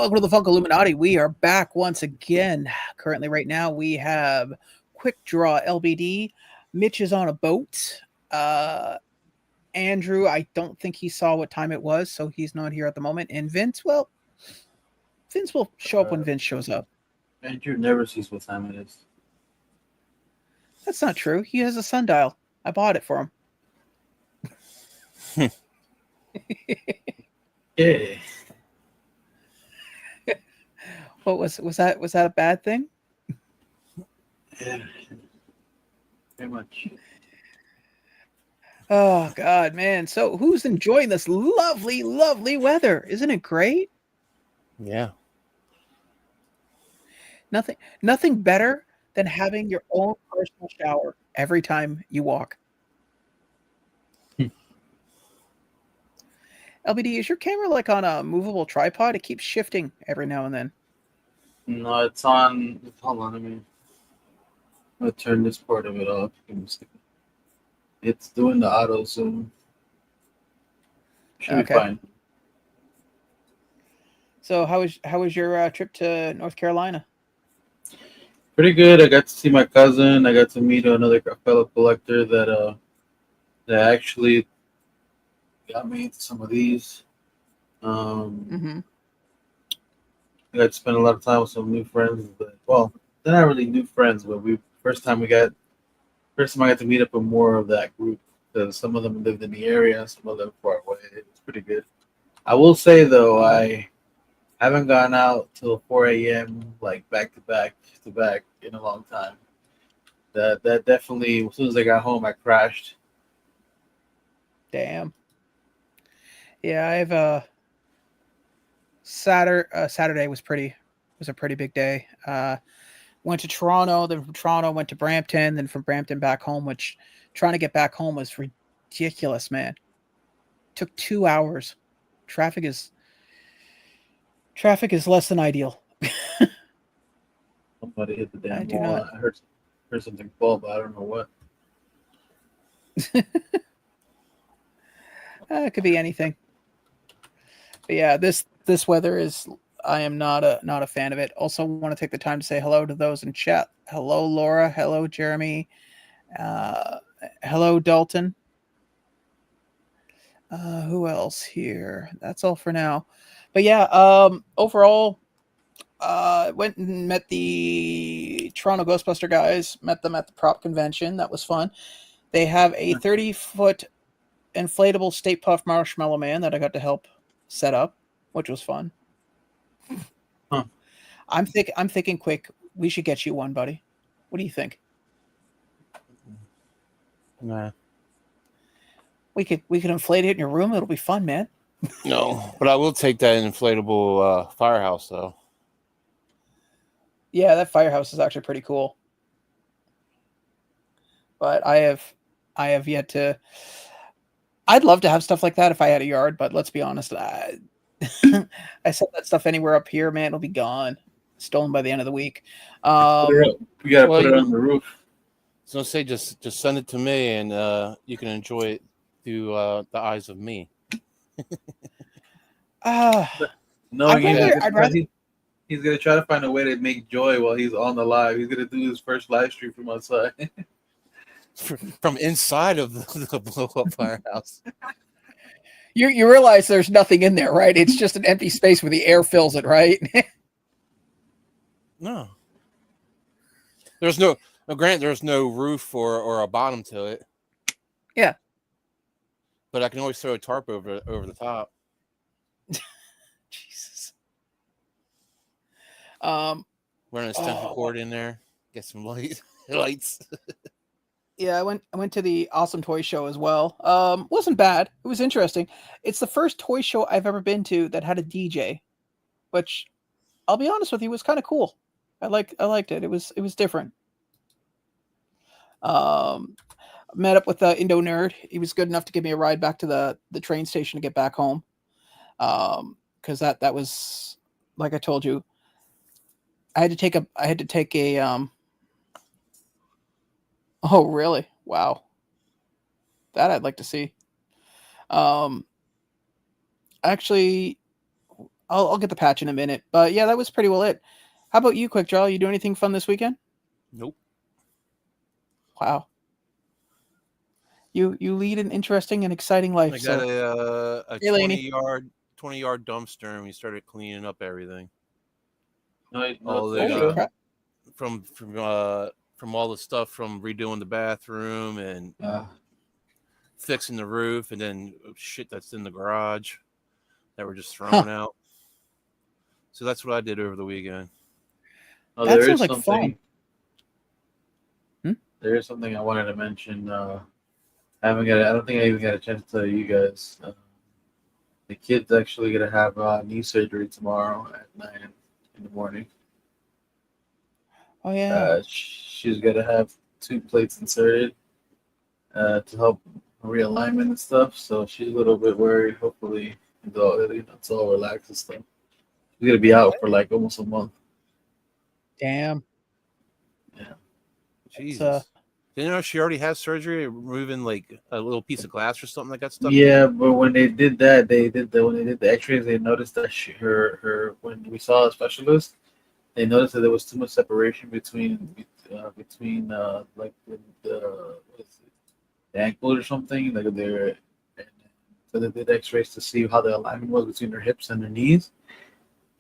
welcome to the Funko Illuminati. We are back once again. Currently, right now, we have Quickdraw LBD. Mitch is on a boat. Andrew, I don't think he saw what time it was, so he's not here at the moment. And Vince, well, Vince will show up when Vince shows up. Andrew never sees what time it is. That's not true. He has a sundial. I bought it for him. Yeah. What was that? Was that a bad thing? Yeah. Very much. Oh God, man! So who's enjoying this lovely, lovely weather? Isn't it great? Yeah. Nothing better than having your own personal shower every time you walk. LBD, is your camera like on a movable tripod? It keeps shifting every now and then. No, it's on. Hold on, I'll turn this part of it off. It's doing the auto zoom. Should be fine. So how was your trip to North Carolina? Pretty good. I got to see my cousin. I got to meet another fellow collector that actually got me into some of these. I got to spend a lot of time with some new friends. Well, they're not really new friends, but first time I got to meet up with more of that group. Because some of them lived in the area, some of them far away. It was pretty good. I will say though, I haven't gone out till 4 a.m. like back to back in a long time. That definitely. As soon as I got home, I crashed. Damn. Yeah, I have Saturday was a pretty big day. Went to Toronto, then from Toronto went to Brampton, then from Brampton back home, which trying to get back home was ridiculous, man. Took 2 hours. Traffic is less than ideal. Somebody hit the damn wall. I heard something fall, but I don't know what. It could be anything. But yeah, this weather is. I am not a fan of it. Also, want to take the time to say hello to those in chat. Hello, Laura. Hello, Jeremy. Hello, Dalton. Who else here? That's all for now. But yeah, overall, went and met the Toronto Ghostbuster guys. Met them at the prop convention. That was fun. They have a 30-foot inflatable State Puff Marshmallow Man that I got to help set up, which was fun. Huh. I'm thinking quick. We should get you one, buddy. What do you think? Nah. We could inflate it in your room. It'll be fun, man. No, but I will take that inflatable firehouse though. Yeah, that firehouse is actually pretty cool. But I have yet to. I'd love to have stuff like that if I had a yard, but let's be honest. I set that stuff anywhere up here, man, it'll be gone, stolen by the end of the week. You gotta put it on the roof. So say just send it to me, and you can enjoy it through the eyes of me. No, he's gonna try to find a way to make joy while he's on the live. He's gonna do his first live stream from outside. From inside of the blow-up firehouse. You realize there's nothing in there, right? It's just an empty space where the air fills it, right? No. There's no roof or a bottom to it. Yeah. But I can always throw a tarp over the top. Jesus. Run a extension cord in there. Get some lights. Yeah, I went to the Awesome Toy Show as well. Wasn't bad. It was interesting. It's the first toy show I've ever been to that had a DJ, which I'll be honest with you, was kind of cool. I liked it. It was different. Met up with the Indo Nerd. He was good enough to give me a ride back to the train station to get back home. Because that was, like I told you, I had to take a Oh, really? Wow. That I'd like to see. Actually, I'll get the patch in a minute. But yeah, that was pretty well it. How about you, Quickdraw? You do anything fun this weekend? Nope. Wow. You lead an interesting and exciting life, I got sir. a Hey, Laney. 20-yard dumpster, and we started cleaning up everything. No, All the Holy crap. from all the stuff from redoing the bathroom and fixing the roof, and then shit that's in the garage that we're just throwing out. So that's what I did over the weekend. Oh, That there sounds is like fun. There is something I wanted to mention. I don't think I even got a chance to tell you guys. The kid's actually gonna have knee surgery tomorrow at 9 in the morning. Oh yeah. She's gonna have 2 plates inserted to help realignment and stuff. So she's a little bit worried. Hopefully, it's all relaxed and stuff. She's gonna be out for like almost a month. Damn. Yeah. Jesus. Didn't you know she already has surgery removing like a little piece of glass or something like that stuff? Yeah, but when they did that, when they did the X-rays, they noticed that her when we saw a specialist, they noticed that there was too much separation between like what is it, the ankle or something. Like so they did X-rays to see how the alignment was between her hips and her knees,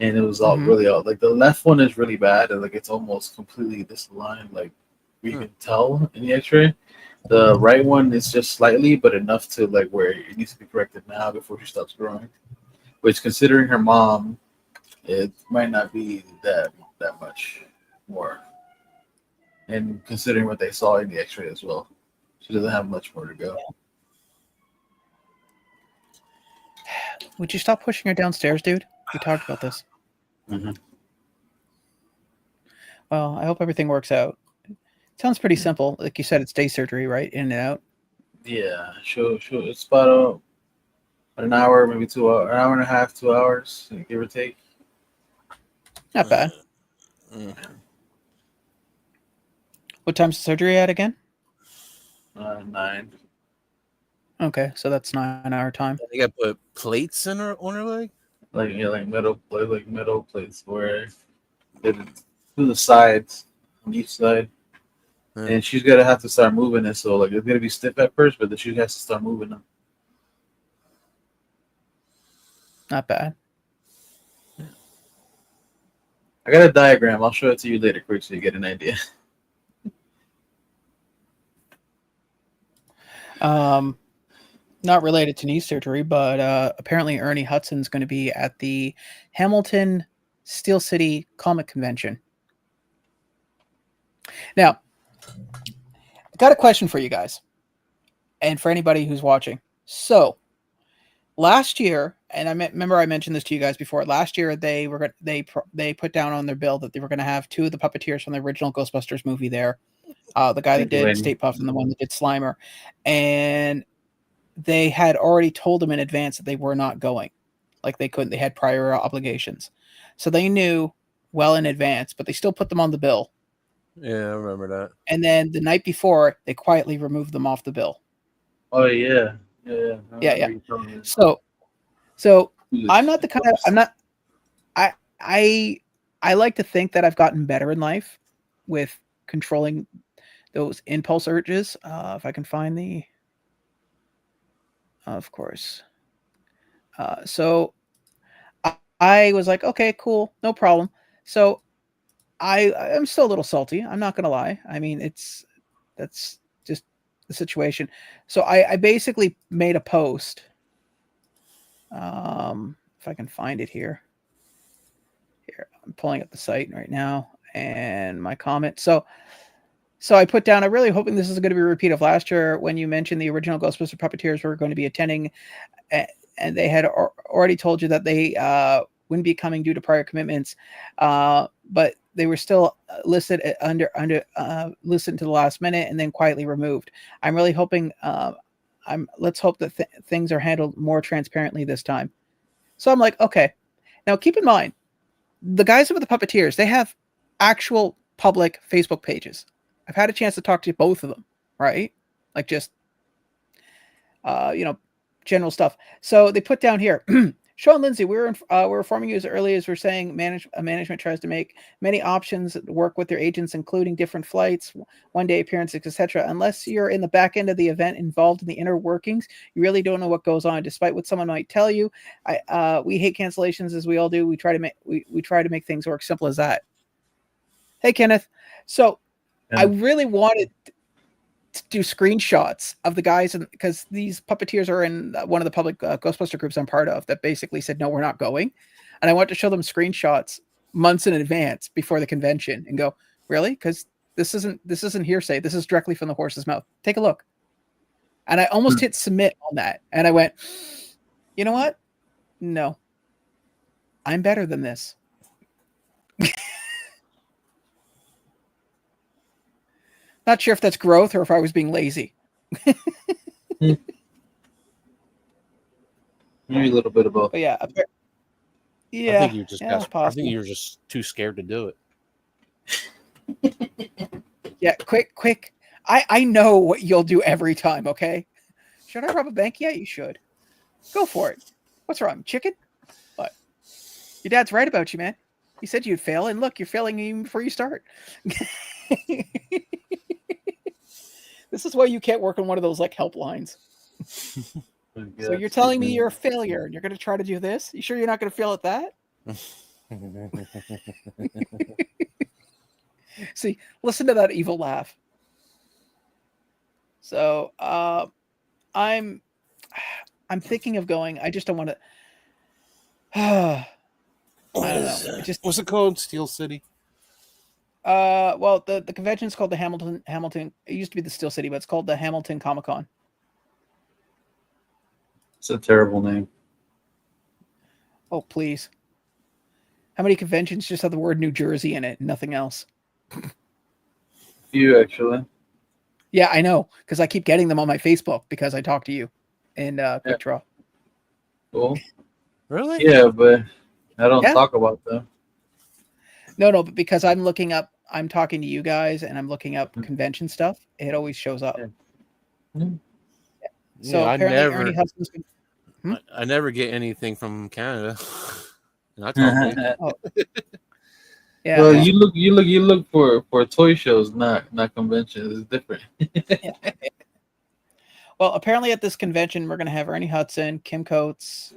and it was all really all like the left one is really bad, and like it's almost completely disaligned. Like you can tell in the X-ray. The right one is just slightly, but enough to like where it needs to be corrected now before she stops growing. Which, considering her mom, it might not be that much more. And considering what they saw in the X-ray as well, she doesn't have much more to go. Would you stop pushing her downstairs, dude? We talked about this. Mm-hmm. Well, I hope everything works out. Sounds pretty simple. Like you said, it's day surgery, right? In and out. Yeah, sure. It's about an hour, maybe 2 hours, an hour and a half, 2 hours, give or take. Not bad. What time's the surgery at again? 9. Okay, so that's 9-hour time. You got to put plates in her on her leg. Like metal plates where they do the sides on each side. And she's gonna have to start moving it, so like it's gonna be stiff at first, but then she has to start moving them. Not bad. I got a diagram. I'll show it to you later, quick, so you get an idea. Not related to knee surgery, but apparently Ernie Hudson's going to be at the Hamilton Steel City Comic Convention. Now, I got a question for you guys, and for anybody who's watching. So, last year, and remember I mentioned this to you guys before. Last year, they put down on their bill that they were going to have 2 of the puppeteers from the original Ghostbusters movie there, the guy that did Stay Puft and the one that did Slimer, and they had already told them in advance that they were not going, like they couldn't. They had prior obligations, so they knew well in advance, but they still put them on the bill. Yeah, I remember that. And then the night before, they quietly removed them off the bill. Oh yeah. Yeah. So I'm not the kind of I like to think that I've gotten better in life with controlling those impulse urges. If I can find of course. So I was like, okay, cool, no problem. So I'm still a little salty. I'm not gonna lie. I mean, that's just the situation. So I basically made a post. If I can find it here. Here, I'm pulling up the site right now and my comment. So I put down, I'm really hoping this is going to be a repeat of last year when you mentioned the original Ghostbuster puppeteers were going to be attending, and they had already told you that they wouldn't be coming due to prior commitments, but they were still listed listed to the last minute and then quietly removed. I'm really hoping. Let's hope that things are handled more transparently this time. So I'm like, okay. Now keep in mind, the guys over the puppeteers, they have actual public Facebook pages. I've had a chance to talk to both of them, right? Like just, general stuff. So they put down here, Sean Lindsay, we're informing you as early as we're saying management tries to make many options work with their agents, including different flights, one-day appearances, etc. Unless you're in the back end of the event involved in the inner workings, you really don't know what goes on, despite what someone might tell you. We hate cancellations, as we all do. We try to make things work. Simple as that. Hey, Kenneth. So I really wanted to do screenshots of the guys, and because these puppeteers are in one of the public Ghostbuster groups I'm part of that basically said no, we're not going, and I want to show them screenshots months in advance before the convention and go, really? Because this isn't hearsay. This is directly from the horse's mouth. Take a look. And I almost hit submit on that, and I went, you know what? No, I'm better than this. Not sure if that's growth or if I was being lazy. Maybe a little bit of both. But yeah. I think you just yeah, I think you were just too scared to do it. Yeah, quick. I know what you'll do every time, okay? Should I rob a bank? Yeah, you should. Go for it. What's wrong? Chicken? What? Your dad's right about you, man. He said you'd fail, and look, you're failing even before you start. This is why you can't work on one of those like helplines. So you're telling me you're a failure and you're going to try to do this? You sure you're not going to fail at that? See, listen to that evil laugh. So I'm thinking of going. I just don't want to. I don't know. What's it called? Steel City? Well, the convention's called the Hamilton. It used to be the Steel City, but it's called the Hamilton Comic-Con. It's a terrible name. Oh, please. How many conventions just have the word New Jersey in it and nothing else? Few, actually. Yeah, I know, because I keep getting them on my Facebook because I talk to you in Quickdraw. Cool. Really? Yeah, but I don't talk about them. No, but because I'm talking to you guys and I'm looking up convention stuff, it always shows up. Yeah. So yeah, apparently Ernie Hudson's... I never get anything from Canada. And I talk oh. Yeah. Well, you look for toy shows, not conventions. It's different. Yeah. Well, apparently at this convention we're going to have Ernie Hudson, Kim Coates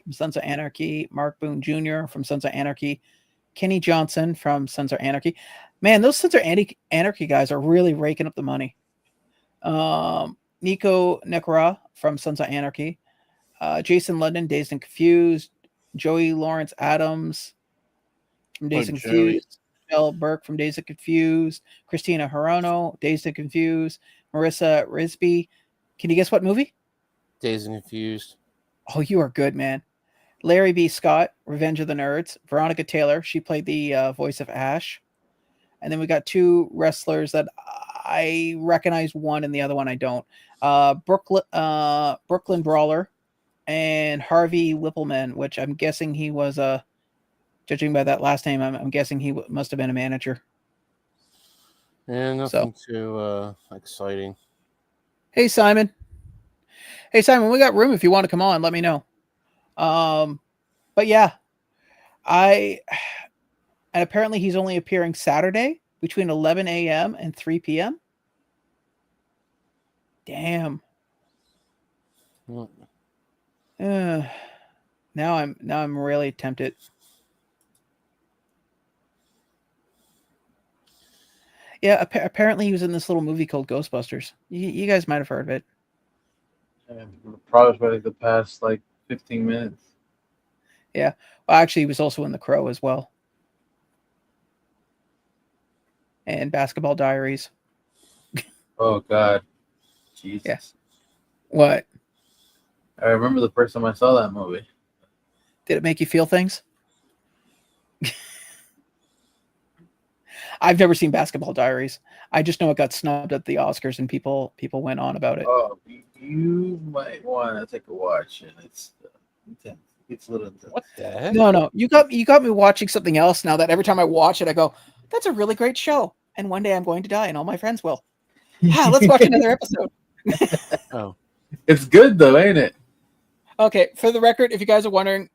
from Sons of Anarchy, Mark Boone Jr. from Sons of Anarchy, Kenny Johnson from Sons of Anarchy. Man, those Sons of Anarchy guys are really raking up the money. Nico Nekra from Sons of Anarchy, Jason London, Dazed and Confused, Joey Lawrence Adams from Dazed and Confused, Michelle Burke from Dazed and Confused, Christina Hirono, Dazed and Confused, Marissa Risby. Can you guess what movie? Dazed and Confused. Oh, you are good, man. Larry B. Scott, Revenge of the Nerds. Veronica Taylor, she played the voice of Ash. And then we got two wrestlers that I recognize one and the other one I don't. Brooklyn Brawler and Harvey Whippleman, which I'm guessing he was judging by that last name, I'm guessing he must have been a manager. Yeah, nothing too exciting. Hey, Simon. We got room if you want to come on. Let me know. But yeah, and apparently he's only appearing Saturday between 11 a.m. and 3 p.m. Damn. Now I'm really tempted. Yeah, apparently he was in this little movie called Ghostbusters. You guys might have heard of it. Probably the past 15 minutes. Yeah. Well, actually, he was also in The Crow as well. And Basketball Diaries. Oh, God. Jesus. Yes. What? I remember the first time I saw that movie. Did it make you feel things? I've never seen Basketball Diaries. I just know it got snubbed at the Oscars and people went on about it. Oh, you might want to take a watch, and it's intense. It's a little intense. What the heck? No. You got me watching something else now that every time I watch it, I go, that's a really great show. And one day I'm going to die and all my friends will. Let's watch another episode. Oh. It's good though, ain't it? Okay, for the record, if you guys are wondering,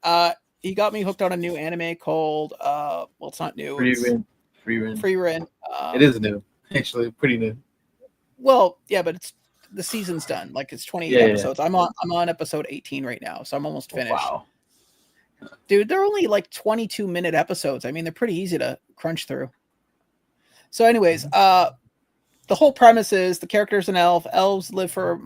he got me hooked on a new anime called well, it's not new. Free It's Rin. Free Rin. Free Rin. It is new, actually, pretty new. Well, yeah, but it's the season's done. Like it's 28 Yeah, yeah. episodes. I'm on episode 18 right now, so I'm almost finished. Wow. Dude, they're only like 22-minute episodes. I mean, they're pretty easy to crunch through. So, anyways, the whole premise is the character's an elf. Elves live for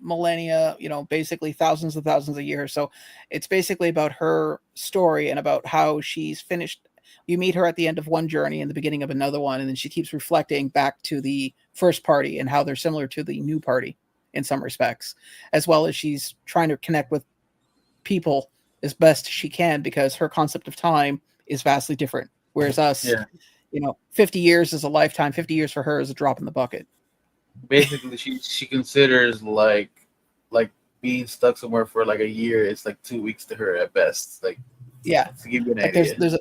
millennia, you know, basically thousands and thousands of years. So it's basically about her story and about how she's finished. You meet her at the end of one journey and the beginning of another one, and then she keeps reflecting back to the first party and how they're similar to the new party in some respects, as well as she's trying to connect with people as best she can because her concept of time is vastly different. Whereas us, you know, 50 years is a lifetime. 50 years for her is a drop in the bucket. Basically, she considers like being stuck somewhere for like a year. It's like 2 weeks to her at best. Like, yeah, to give you an like idea.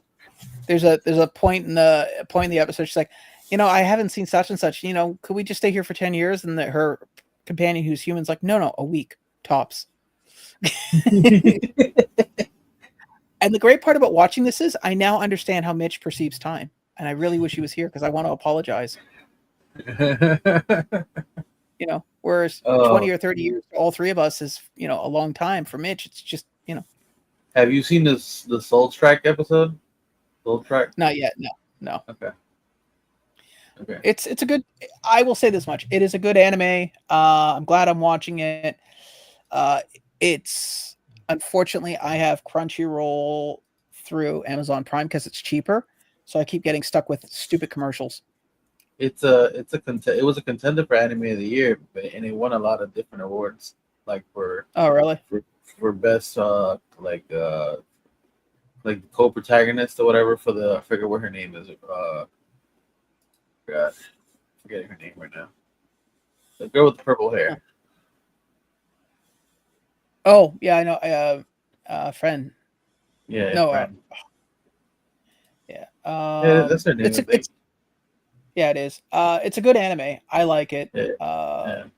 there's a point in the episode. She's like, you know, I haven't seen such and such. You know, could we just stay here for 10 years? And her companion, who's human's like, no, a week tops. And the great part about watching this is I now understand how Mitch perceives time, and I really wish he was here because I want to apologize. You know, whereas 20 or 30 years for all three of us is, you know, a long time. For Mitch, it's just, you know. Have you seen the Soul Track episode? Soul Track? Not yet. No. Okay. It's a good. I will say this much: it is a good anime. I'm glad I'm watching it. It's unfortunately I have Crunchyroll through Amazon Prime because it's cheaper, so I keep getting stuck with stupid commercials. It was a contender for anime of the year, and it won a lot of different awards, like for really for best like co-protagonist or whatever for the I forget what her name is. Forgetting her name right now. The girl with the purple hair. Oh yeah, I know. Friend. Yeah. No. Friend. Yeah. That's her name. Yeah, it is. It's a good anime. I like it.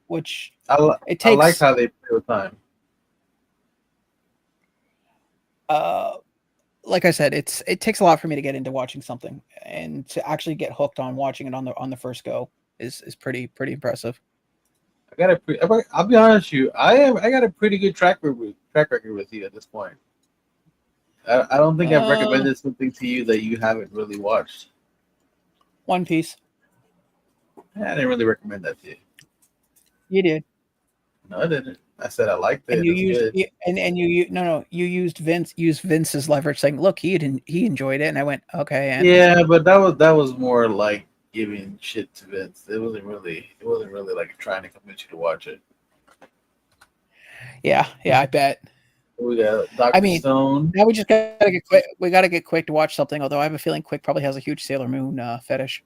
Which I like how they play with time. Like I said, it takes a lot for me to get into watching something, and to actually get hooked on watching it on the first go is pretty impressive. I'll be honest with you. I got a pretty good track record with you at this point. I don't think I've recommended something to you that you haven't really watched. One Piece. I didn't really recommend that to you. You did. No, I didn't. I said I liked it. And you used Vince's leverage, saying, "Look, he enjoyed it," and I went, "Okay." And yeah, but that was more like giving shit to Vince. It wasn't really like trying to convince you to watch it. Yeah, I bet. We got Dr. Stone. Now we just gotta get quick. We gotta get Quick to watch something. Although I have a feeling Quick probably has a huge Sailor Moon fetish.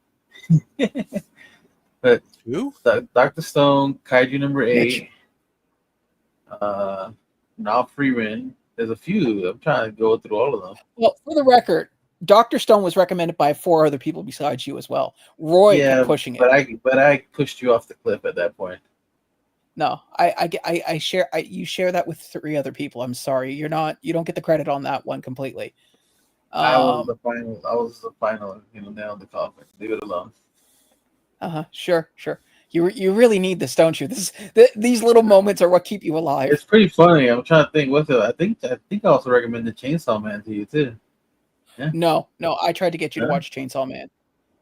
But who? Dr. Stone, Kaiju number 8. Now Free Rin. There's a few. I'm trying to go through all of them. Well, for the record, Dr. Stone was recommended by 4 other people besides you as well. Roy kept pushing it. But I pushed you off the cliff at that point. No, you share that with 3 other people. I'm sorry. You don't get the credit on that one completely. I was the final, nail in the coffin. Leave it alone. Sure. You really need this, don't you? These little moments are what keep you alive. It's pretty funny. I'm trying to think what's it. I think I also recommended Chainsaw Man to you too. Yeah. No, I tried to get you to watch Chainsaw Man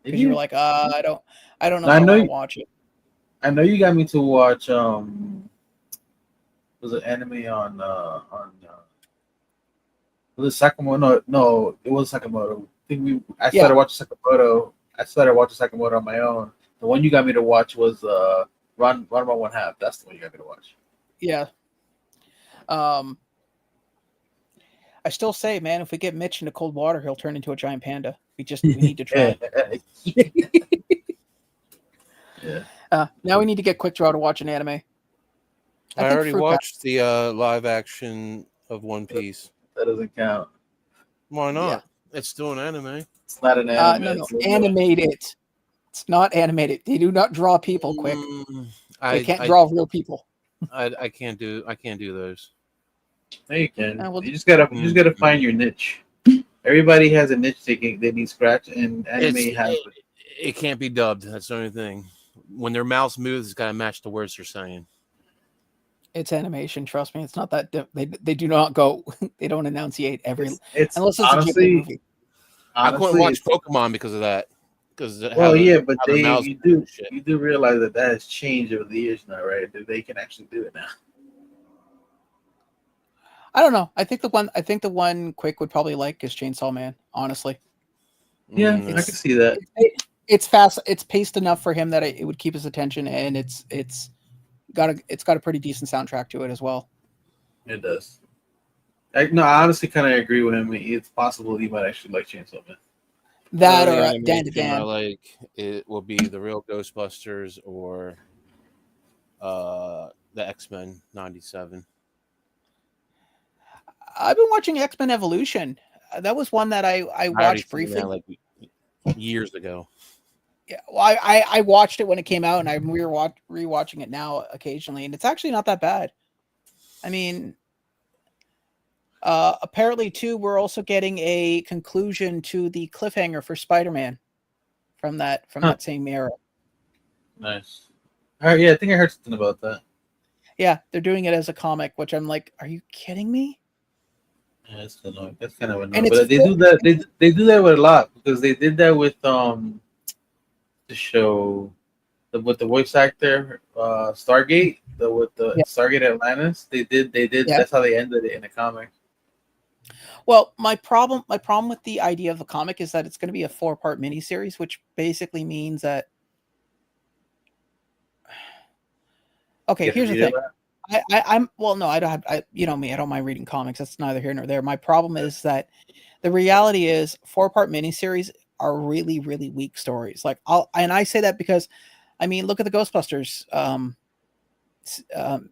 because you were like, I don't know. I want to watch it. I know you got me to watch. Was it anime on? Was it Sakamoto? No, it was Sakamoto. I started watching Sakamoto. On my own. The one you got me to watch was Run About One Half. That's the one you got me to watch. Yeah. I still say, man, if we get Mitch into cold water, he'll turn into a giant panda. We need to try. Yeah. Now we need to get Quickdraw to watch an anime. I already watched the live action of One Piece. That doesn't count. Why not? Yeah. It's still an anime. It's not an anime. No, animated. It's not animated. They do not draw people quick. They can't draw real people. I can't do those. No, you can. Well, You just gotta find your niche. Everybody has a niche they need scratch, and anime has it. It can't be dubbed. That's the only thing. When their mouths move, it's got to match the words they're saying. it's animation. Trust me, it's not that they do not go. They don't enunciate every It's unless it's honestly, a Ghibli movie. I couldn't watch it's, Pokemon because of that. Because well, yeah, but how their mouths you move do and shit. you do realize that has changed over the years now, right? That they can actually do it now. I don't know. I think the one Quick would probably like is Chainsaw Man. Honestly, Yeah, I can see that. it's fast. It's paced enough for him that it would keep his attention, and it's got a pretty decent soundtrack to it as well. It does. No, I honestly kind of agree with him. It's possible he might actually like Chainsaw Man. That or the Dan to animation Dan. I like it will be the real Ghostbusters or the X-Men '97. I've been watching X-Men Evolution. That was one that I already watched seen briefly. that, like years ago. Yeah, well, I watched it when it came out, and I'm rewatching it now occasionally, and it's actually not that bad. I mean, apparently too, we're also getting a conclusion to the cliffhanger for Spider-Man from that same era. Nice. All right, yeah, I think I heard something about that. Yeah, they're doing it as a comic, which I'm like, are you kidding me? Yeah, that's annoying. That's kind of And annoying. it's But they do that. They do that with a lot because they did that with the show with the voice actor Stargate with the Yeah. Stargate Atlantis. They did. Yeah. That's how they ended it in a comic. Well, my problem with the idea of the comic is that it's going to be a 4-part miniseries, which basically means that. Okay, here's the thing. I'm well, no, I don't have. You know me, I don't mind reading comics. That's neither here nor there. My problem is that the reality is 4-part miniseries are really, really weak stories. Like I say that because, I mean, look at the Ghostbusters.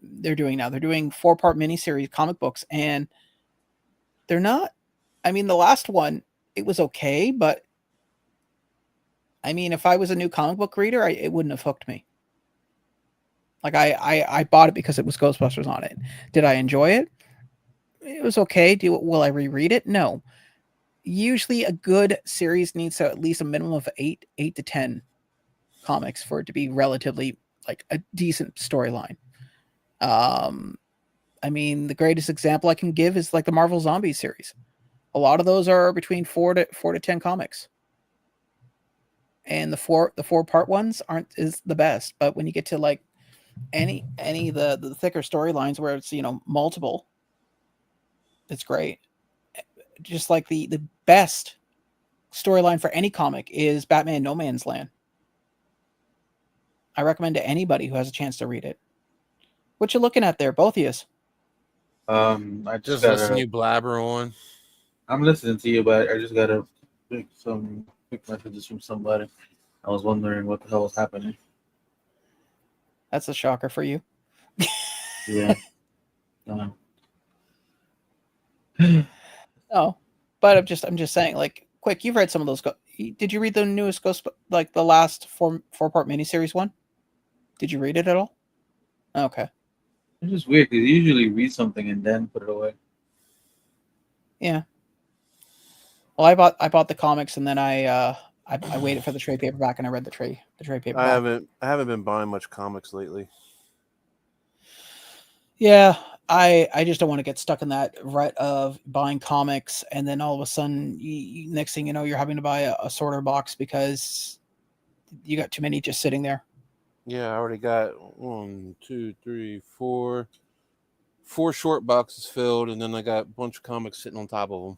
They're doing now. They're doing 4-part miniseries comic books, and they're not. I mean, the last one, it was okay, but I mean, if I was a new comic book reader, it wouldn't have hooked me. Like I bought it because it was Ghostbusters on it. Did I enjoy it? It was okay. Will I reread it? No. Usually a good series needs at least a minimum of 8 to 10 comics for it to be relatively like a decent storyline. I mean, the greatest example I can give is like the Marvel Zombies series. A lot of those are between 4 to 10 comics. And the 4-part ones is the best, but when you get to like any of the thicker storylines where it's, you know, multiple, it's great. Just like the best storyline for any comic is Batman No Man's Land. I recommend to anybody who has a chance to read it. What you looking at there, both of you? I Just listen to you blabber on. I'm listening to you, but I just got some quick messages from somebody. I was wondering what the hell was happening. That's a shocker for you. Yeah. Oh, but I'm just saying, like, quick, you've read some of those. Did you read the newest Ghost, like the last 4-part miniseries one? Did you read it at all? Okay. It's just weird because you usually read something and then put it away. Yeah. Well, I bought the comics and then I waited for the trade paperback and I read the trade paperback. I haven't been buying much comics lately. Yeah, I just don't want to get stuck in that rut of buying comics and then all of a sudden, next thing you know, you're having to buy a sorter box because you got too many just sitting there. Yeah, I already got 4 short boxes filled, and then I got a bunch of comics sitting on top of them.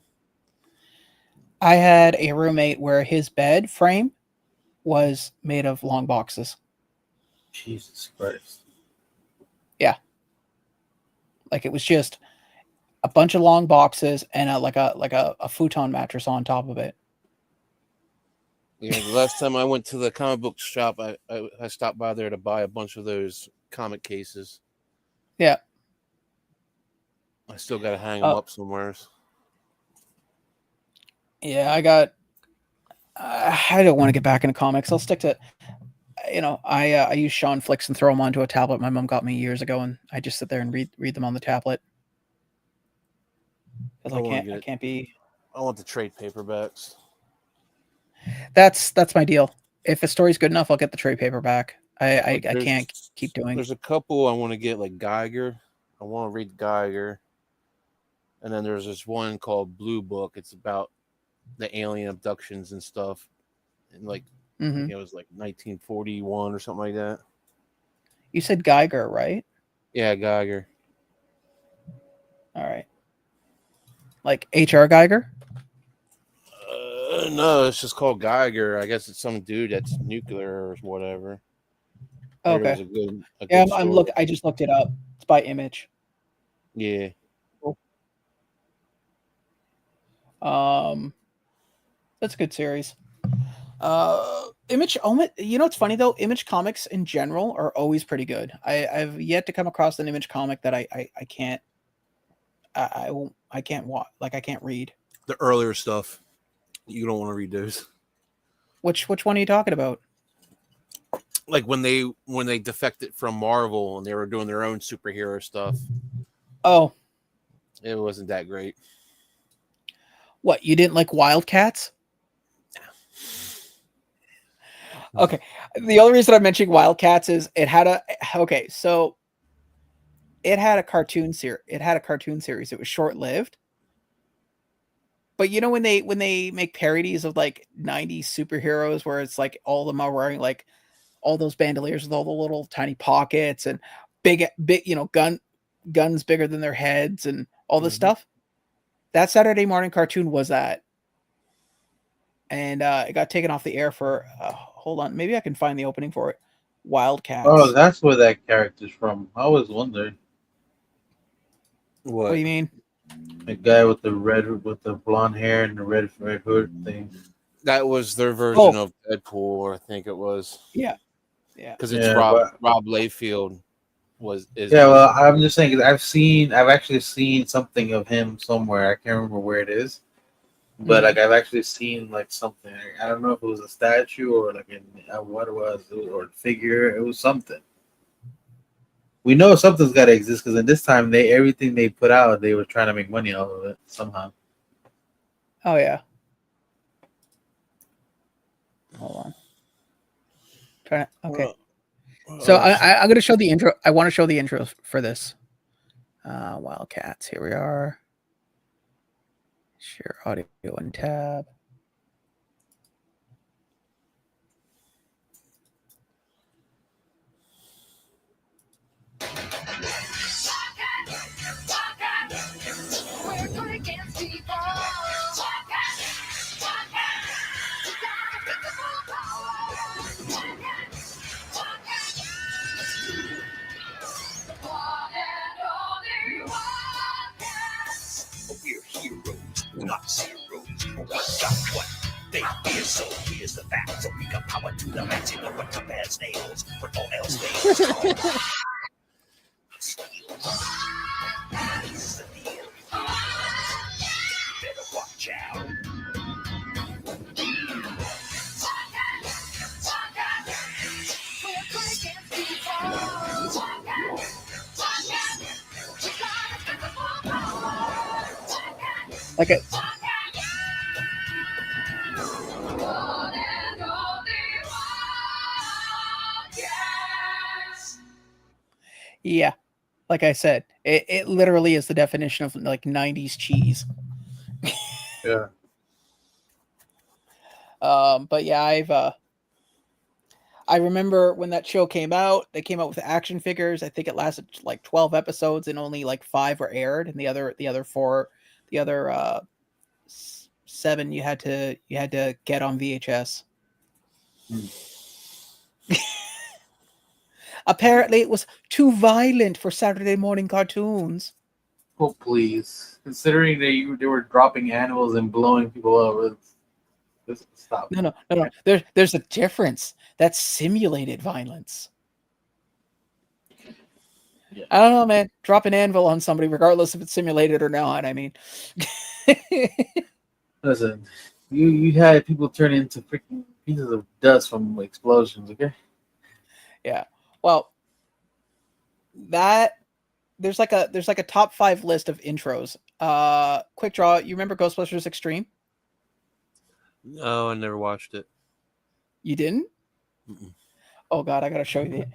I had a roommate where his bed frame was made of long boxes. Jesus Christ. Yeah. Like it was just a bunch of long boxes and a futon mattress on top of it. Yeah, the last time I went to the comic book shop, I stopped by there to buy a bunch of those comic cases. Yeah. I still got to hang them up somewhere. Yeah, I don't want to get back into comics. I'll stick to, you know, I use Sean Flicks and throw them onto a tablet my mom got me years ago, and I just sit there and read them on the tablet. because I wanna I get it. can't be. I want the trade paperbacks. That's my deal. If a story's good enough, I'll get the trade paperback. I There's- can't keep doing. There's a couple I want to get, like Geiger. I want to read Geiger. And then there's this one called Blue Book. It's about the alien abductions and stuff. And like, I Hmm. think it was like 1941 or something like that. You said Geiger, right? Yeah, Geiger. All right. Like H.R. Geiger? No, it's just called Geiger. I guess it's some dude that's nuclear or whatever. I heard it was Okay. a Yeah, good I'm story. look. I just looked it up. It's by Image. Yeah. That's a good series. Image. You know what's funny though? Image comics in general are always pretty good. I've yet to come across an Image comic that I can't. I can't watch. Like I can't read. The earlier stuff. You don't want to read those. Which one are you talking about? Like when they defected from Marvel and they were doing their own superhero stuff. Oh, It wasn't that great. what, you didn't like Wildcats? Okay. The only reason I'm mentioning Wildcats is it had a cartoon series. It had a cartoon series. It was short-lived. But you know when they make parodies of like 90s superheroes where it's like all of them are wearing like all those bandoliers with all the little tiny pockets and big guns bigger than their heads and all this stuff. That Saturday morning cartoon was that. And it got taken off the air for hold on, maybe I can find the opening for it. Wildcats. Oh, that's where that character's from. I was wondering. What do you mean? The guy with the blonde hair and the red hood thing. That was their version of Deadpool, I think it was. Yeah. Because it's Yeah, Rob Layfield is. Yeah, well, I'm just saying I've actually seen something of him somewhere. I can't remember where it is, but like I've actually seen like something. I don't know if it was a statue or like what it was or a figure. It was something. We know something's got to exist because at this time everything they put out, they were trying to make money out of it somehow. Oh yeah. Hold on. Okay. So I'm going to show the intro. I want to show the intro for this. Wildcats. Here we are. Share audio and tab. We're heroes, not zeros. We got what they fear, so here's the fact. So we got power to the max, you know what compares nails, but all else fails. This is the deal. Better watch out. Like it. Yeah, like I said, it literally is the definition of like 90s cheese. Yeah. But yeah, I remember when that show came out, they came out with action figures. I think it lasted like 12 episodes and only like 5 were aired, and the other 7 you had to get on VHS. Apparently it was too violent for Saturday morning cartoons. Oh please! Considering they were dropping animals and blowing people up, stop. No. There's a difference. That's simulated violence. Yeah. I don't know, man. Drop an anvil on somebody, regardless if it's simulated or not. I mean, Listen, you had people turn into freaking pieces of dust from explosions. Okay. yeah. Well, that there's like a top 5 list of intros Quickdraw. You remember Ghostbusters Extreme? No, I never watched it. You didn't? Mm-mm. Oh God, I gotta show you the.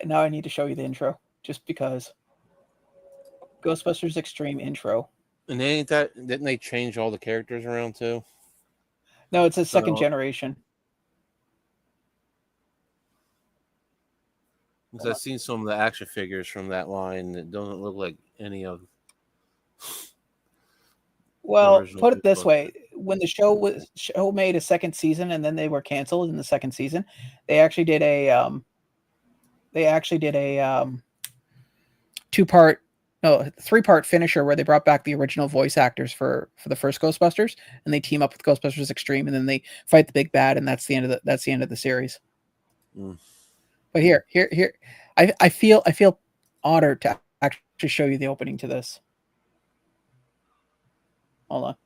Now I need to show you the intro, just because. Ghostbusters Extreme intro. And didn't they change all the characters around too? No, it's a second Oh. generation. Because I've seen some of the action figures from that line that don't look like any of. Well, original put it this Ghostbusters. way: when the show made a second season, and then they were canceled in the second season, they actually did a 3-part finisher where they brought back the original voice actors for the first Ghostbusters, and they team up with Ghostbusters Extreme, and then they fight the big bad, and that's the end of the series. Mm. But here, I feel honored to actually show you the opening to this. Hold on.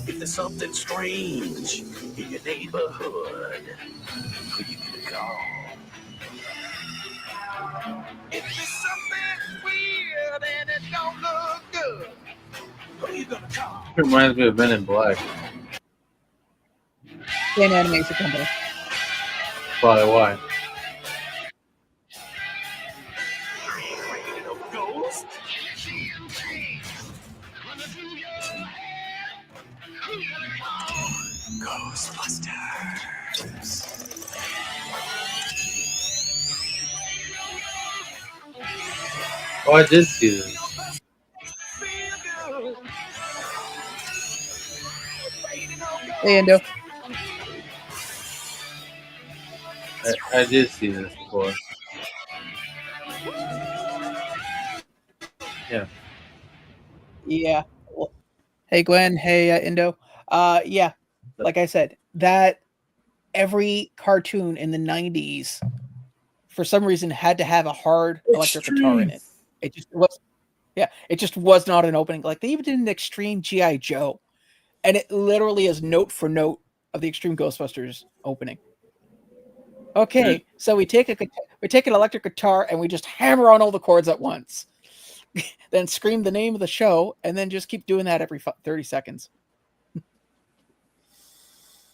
If there's something strange in your neighborhood, who you gonna call? If there's something weird and it don't look good, who you gonna call? It reminds me of Men in Black. Same animation company. Probably why. Afraid of no ghost? Ghostbusters. Oh, I did see this. Hey, Endo. I did see this before. Yeah. Yeah. Well, hey, Gwen. Hey, Indo. Yeah. Like I said, that every cartoon in the 90s, for some reason, had to have a hard electric guitar in it. It just was. Yeah, it just was not an opening. Like they even did an Extreme GI Joe, and it literally is note for note of the Extreme Ghostbusters opening. Okay, so we take an electric guitar and we just hammer on all the chords at once, then scream the name of the show, and then just keep doing that every 30 seconds.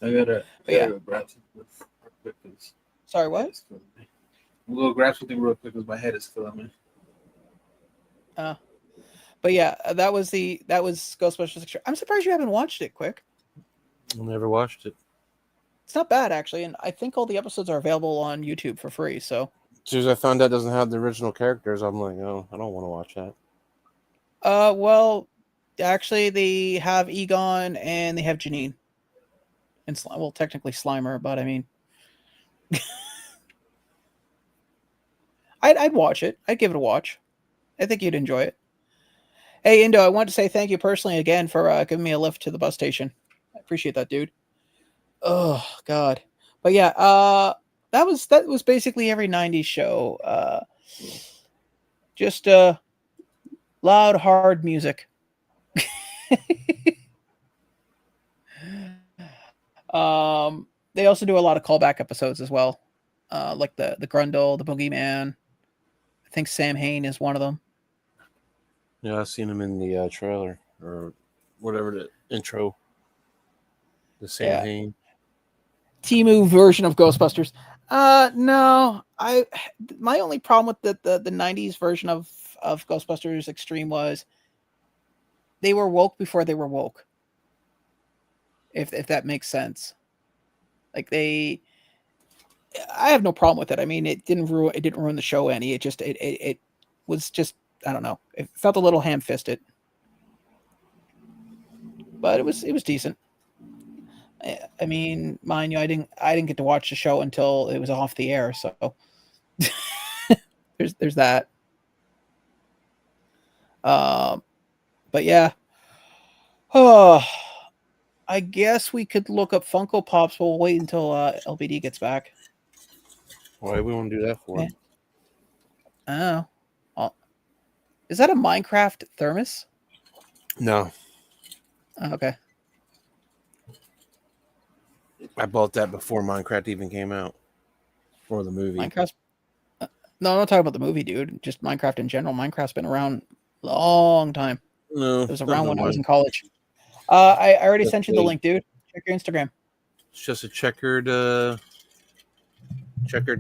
I gotta go grab something real quick. Sorry, what? We'll go grab something real quick because my head is filling me. But yeah, that was Ghostbusters Extreme. I'm surprised you haven't watched it, Quick. I never watched it. It's not bad actually, and I think all the episodes are available on YouTube for free. So As soon as I found out it doesn't have the original characters, I'm like, oh, I don't want to watch that. well, actually, they have Egon and they have Janine, and well, technically Slimer, but I mean, I'd watch it. I'd give it a watch. I think you'd enjoy it. Hey, Indo, I want to say thank you personally again for giving me a lift to the bus station. I appreciate that, dude. Oh God, but yeah, that was basically every '90s show. Just loud, hard music. They also do a lot of callback episodes as well, like the Grundle, the Boogeyman. I think Sam Hain is one of them. Yeah, I've seen him in the trailer or whatever the intro. The Sam Hain. Timu version of Ghostbusters. No, my only problem with the '90s version of Ghostbusters Extreme was they were woke before they were woke. If that makes sense. Like I have no problem with it. I mean, it didn't ruin the show any. It just it was just, I don't know. It felt a little ham-fisted, but it was decent. I mean, mind you, I didn't get to watch the show until it was off the air, so there's that. But yeah. Oh, I guess we could look up Funko Pops. We'll wait until LBD gets back. Why do we want to do that for? Oh. Is that a Minecraft thermos? No. Oh, okay. I bought that before Minecraft even came out, or the movie. Minecraft. No, I'm not talking about the movie, dude. Just Minecraft in general. Minecraft's been around a long time. No, It was not around no when I was mine. in college. I already That's sent you the big. link, dude. Check your Instagram. It's just a checkered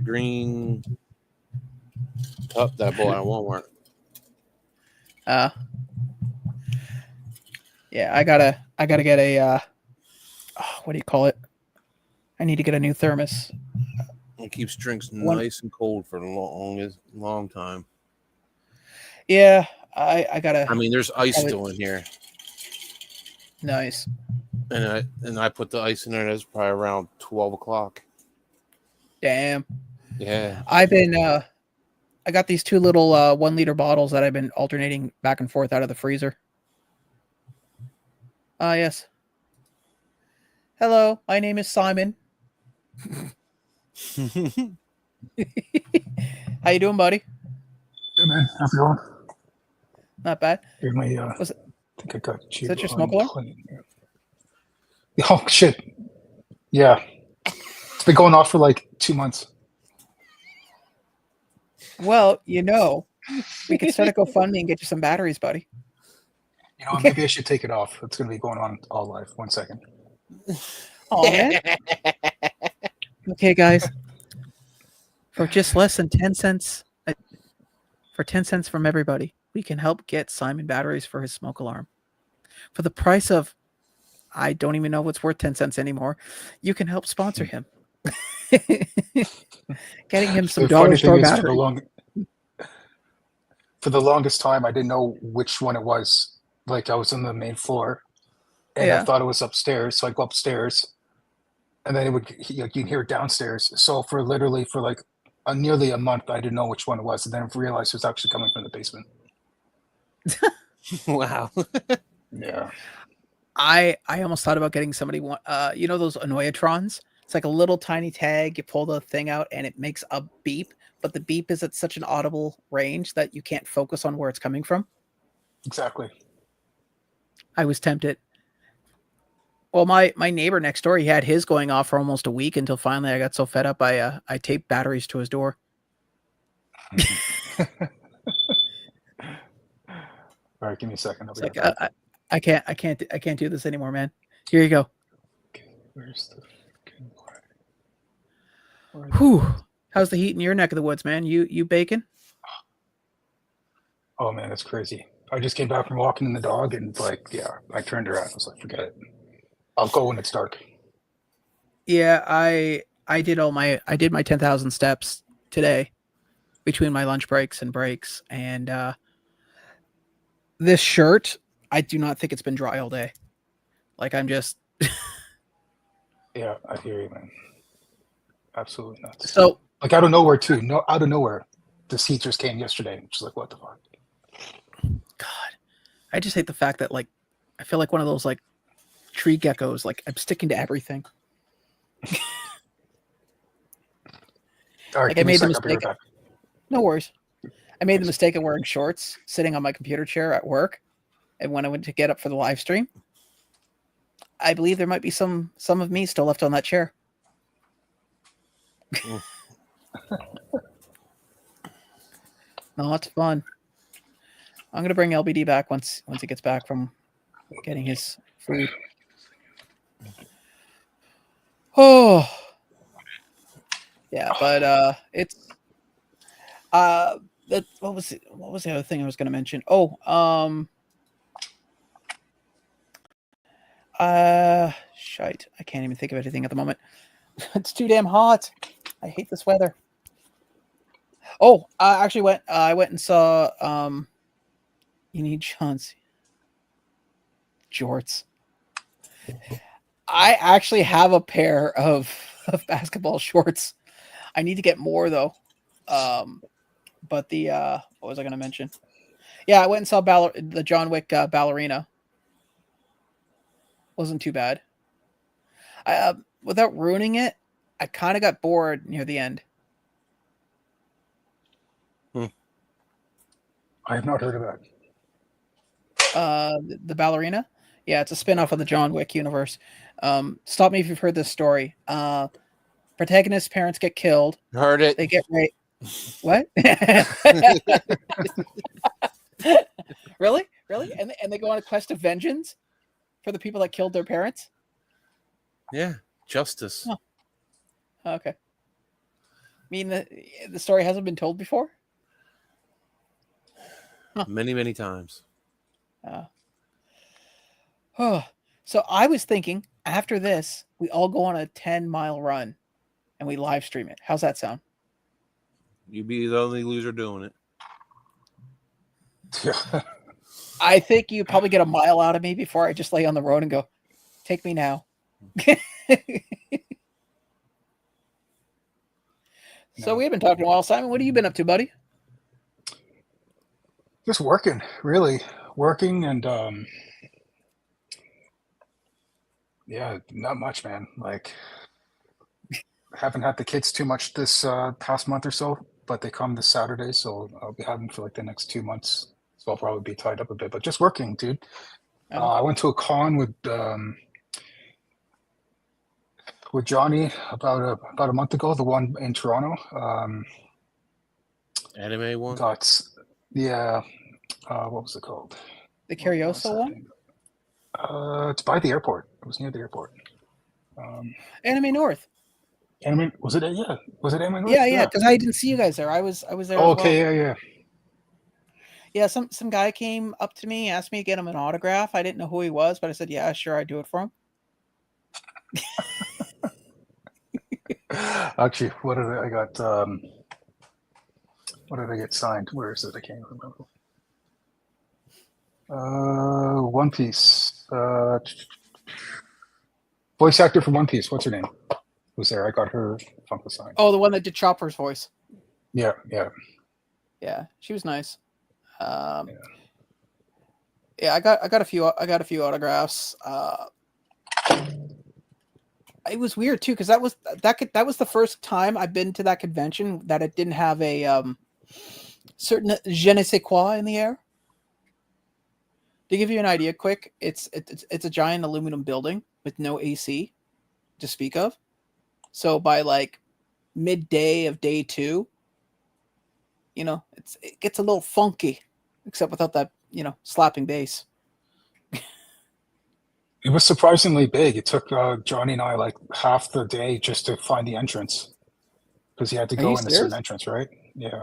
green cup that I bought at Walmart. Yeah, I gotta get a what do you call it? I need to get a new thermos. It keeps drinks One, nice and cold for the long time. yeah, I gotta. I mean, there's ice probably- still in here, Nice. and I put the ice in there. That's probably around 12 o'clock. Damn. Yeah, I've been I got these 2 little 1-liter bottles that I've been alternating back and forth out of the freezer. Yes. Hello, my name is Simon. How you doing, buddy? Hey man, how's it going? Not bad. Here's my, Was it- I think I got cheap. Is that your smoke alarm? Oh shit. Yeah. It's been going off for like 2 months. Well, we could start a GoFundMe and get you some batteries, buddy. You know what, maybe I should take it off. It's gonna be going on all live. 1 second. Oh man. Okay, guys. For just less than 10 cents, for 10 cents from everybody, we can help get Simon batteries for his smoke alarm. For the price of, I don't even know what's worth 10 cents anymore, you can help sponsor him. Getting him some The dollar funny store thing is, batteries. for the longest time, I didn't know which one it was. Like I was on the main floor, and Yeah. I thought it was upstairs. So I go upstairs, and then you can hear it downstairs. So for like nearly a month, I didn't know which one it was, and then I realized it was actually coming from the basement. wow. Yeah. I almost thought about getting somebody one. You know those Annoyatrons? It's like a little tiny tag. You pull the thing out and it makes a beep, but the beep is at such an audible range that you can't focus on where it's coming from. Exactly. I was tempted. Well, my neighbor next door, he had his going off for almost a week until finally I got so fed up I taped batteries to his door. All right, give me a second. I'll It's be like right back. I can't do this anymore, man. Here you go. Okay, where's the fucking Whew. How's the heat in your neck of the woods, man? You baking? Oh man, that's crazy. I just came back from walking the dog, and I turned around. I was like, forget it. I'll go when it's dark. Yeah, I did my 10,000 steps today between my lunch breaks and breaks, and this shirt, I do not think it's been dry all day. Like I'm just Yeah, I hear you, man. Absolutely nuts. so Like out of nowhere too. No, out of nowhere, this heat just came yesterday. Just like, what the fuck? God. I just hate the fact that like I feel like one of those like tree geckos. Like I'm sticking to everything. All right, Like I give me a made the sec. I'll be right mistake. back. No worries. I made the mistake of wearing shorts sitting on my computer chair at work, and when I went to get up for the live stream, I believe there might be some of me still left on that chair. Not fun. I'm gonna bring LBD back once he gets back from getting his food. Oh, yeah, but it's that what was the other thing I was gonna mention? Oh, shite, I can't even think of anything at the moment. It's too damn hot. I hate this weather. Oh, I actually went. I went and saw. You need John's jorts. I actually have a pair of basketball shorts. I need to get more though. But the what was I going to mention? Yeah, I went and saw the John Wick ballerina. Wasn't too bad. Without ruining it, I kind of got bored near the end. I have not heard of that. The ballerina. Yeah, it's a spin-off of the John Wick universe. Stop me if you've heard this story. Protagonist's parents get killed. Heard it. They get raped. What? Really? Really? And they go on a quest of vengeance for the people that killed their parents? Yeah, justice. Huh. Okay. I mean, the story hasn't been told before? Huh. Many times. Oh, so I was thinking after this, we all go on a 10-mile run and we live stream it. How's that sound? You'd be the only loser doing it. Yeah. I think you probably get a mile out of me before I just lay on the road and go, take me now. So we haven't talked in a while. Simon, what have you been up to, buddy? Just working, really working, and yeah, not much, man. Like, haven't had the kids too much this past month or so, but they come this Saturday, so I'll be having for like the next 2 months. So I'll probably be tied up a bit, but just working, dude. Oh. I went to a con with Johnny about a month ago, the one in Toronto. Anime one? Yeah. What was it called? The Curioso one? It's by the airport. It was near the airport. Anime North. Anime, was it? Yeah. Was it Anime North? Yeah, because I didn't see you guys there. I was there. Oh, as okay, well. yeah. Yeah, some guy came up to me, asked me to get him an autograph. I didn't know who he was, but I said, yeah, sure, I'd do it for him. Actually, what did I got? What did I get signed? Where is it? I can't remember. One Piece. Voice actor for One Piece. What's her name? Was there? I got her Funko signed. Oh, the one that did Chopper's voice. Yeah. Yeah, she was nice. Yeah, I got a few autographs. It was weird too because that was the first time I've been to that convention that it didn't have a certain je ne sais quoi in the air. To give you an idea, quick, it's a giant aluminum building with no AC to speak of. So by like midday of day 2, it gets a little funky, except without that slapping bass. It was surprisingly big. It took Johnny and I like half the day just to find the entrance because you had to go in a certain entrance, right? Yeah.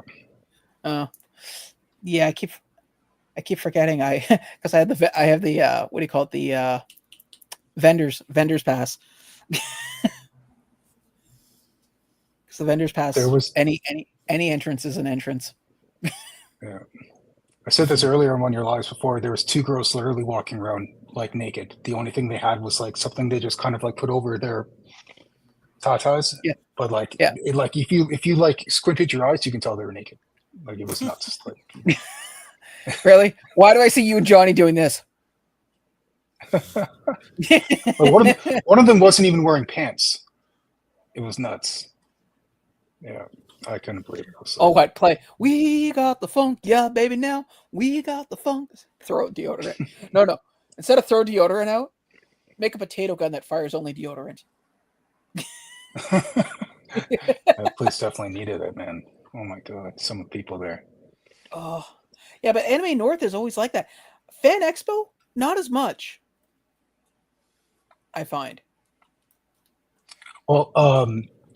Yeah. I keep forgetting. Because I have the what do you call it? The vendors pass. Because the vendors pass. There was any entrance is an entrance. Yeah. I said this earlier in one of your lives before. There was 2 girls literally walking around like naked. The only thing they had was like something they just kind of like put over their tatas. Yeah. But like, yeah. It, like if you like squinted your eyes, you can tell they were naked. Like it was nuts. Like, really? Why do I see you and Johnny doing this? one of them wasn't even wearing pants. It was nuts. Yeah. I couldn't believe it. Oh, I'd play. We got the funk, yeah, baby. Now we got the funk. Throw deodorant. No. Instead of throw deodorant out, make a potato gun that fires only deodorant. That place definitely needed it, man. Oh my god, some of the people there. Oh, yeah, but Anime North is always like that. Fan Expo, not as much. I find. Well,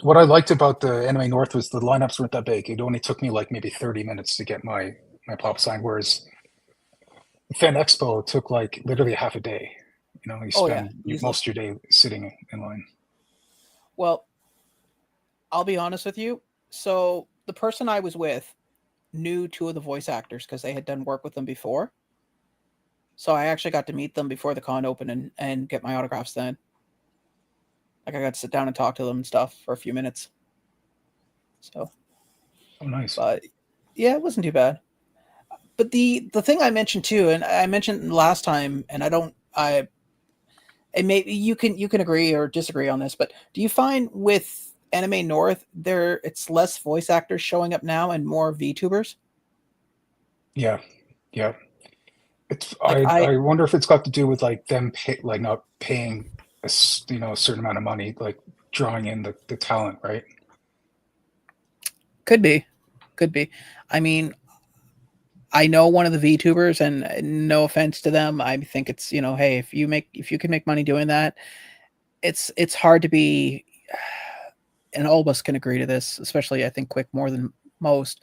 what I liked about the Anime North was the lineups weren't that big. It only took me like maybe 30 minutes to get my pop sign, whereas Fan Expo took like literally half a day. You spend most of your day sitting in line. Well, I'll be honest with you. So the person I was with knew 2 of the voice actors because they had done work with them before. So I actually got to meet them before the con opened and get my autographs then. Like I got to sit down and talk to them and stuff for a few minutes. So, oh nice. But yeah, it wasn't too bad. But the thing I mentioned too, and I mentioned last time, and and maybe you can agree or disagree on this, but do you find with Anime North it's less voice actors showing up now and more VTubers? Yeah. Like I wonder if it's got to do with like them not paying a certain amount of money, like drawing in the talent, right? Could be. I mean, I know one of the VTubers, and no offense to them, I think it's, hey, if you can make money doing that, it's hard to be, and all of us can agree to this, especially I think Quick more than most.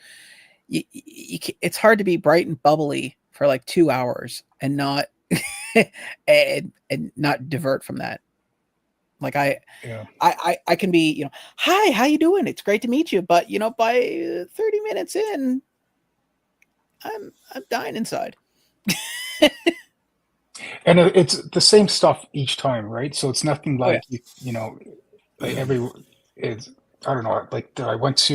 It's hard to be bright and bubbly for like 2 hours and not and not divert from that. Like I can be, hi, how you doing? It's great to meet you. But by 30 minutes in, I'm dying inside. And it's the same stuff each time, right? So it's nothing like like it's, I don't know, like I went to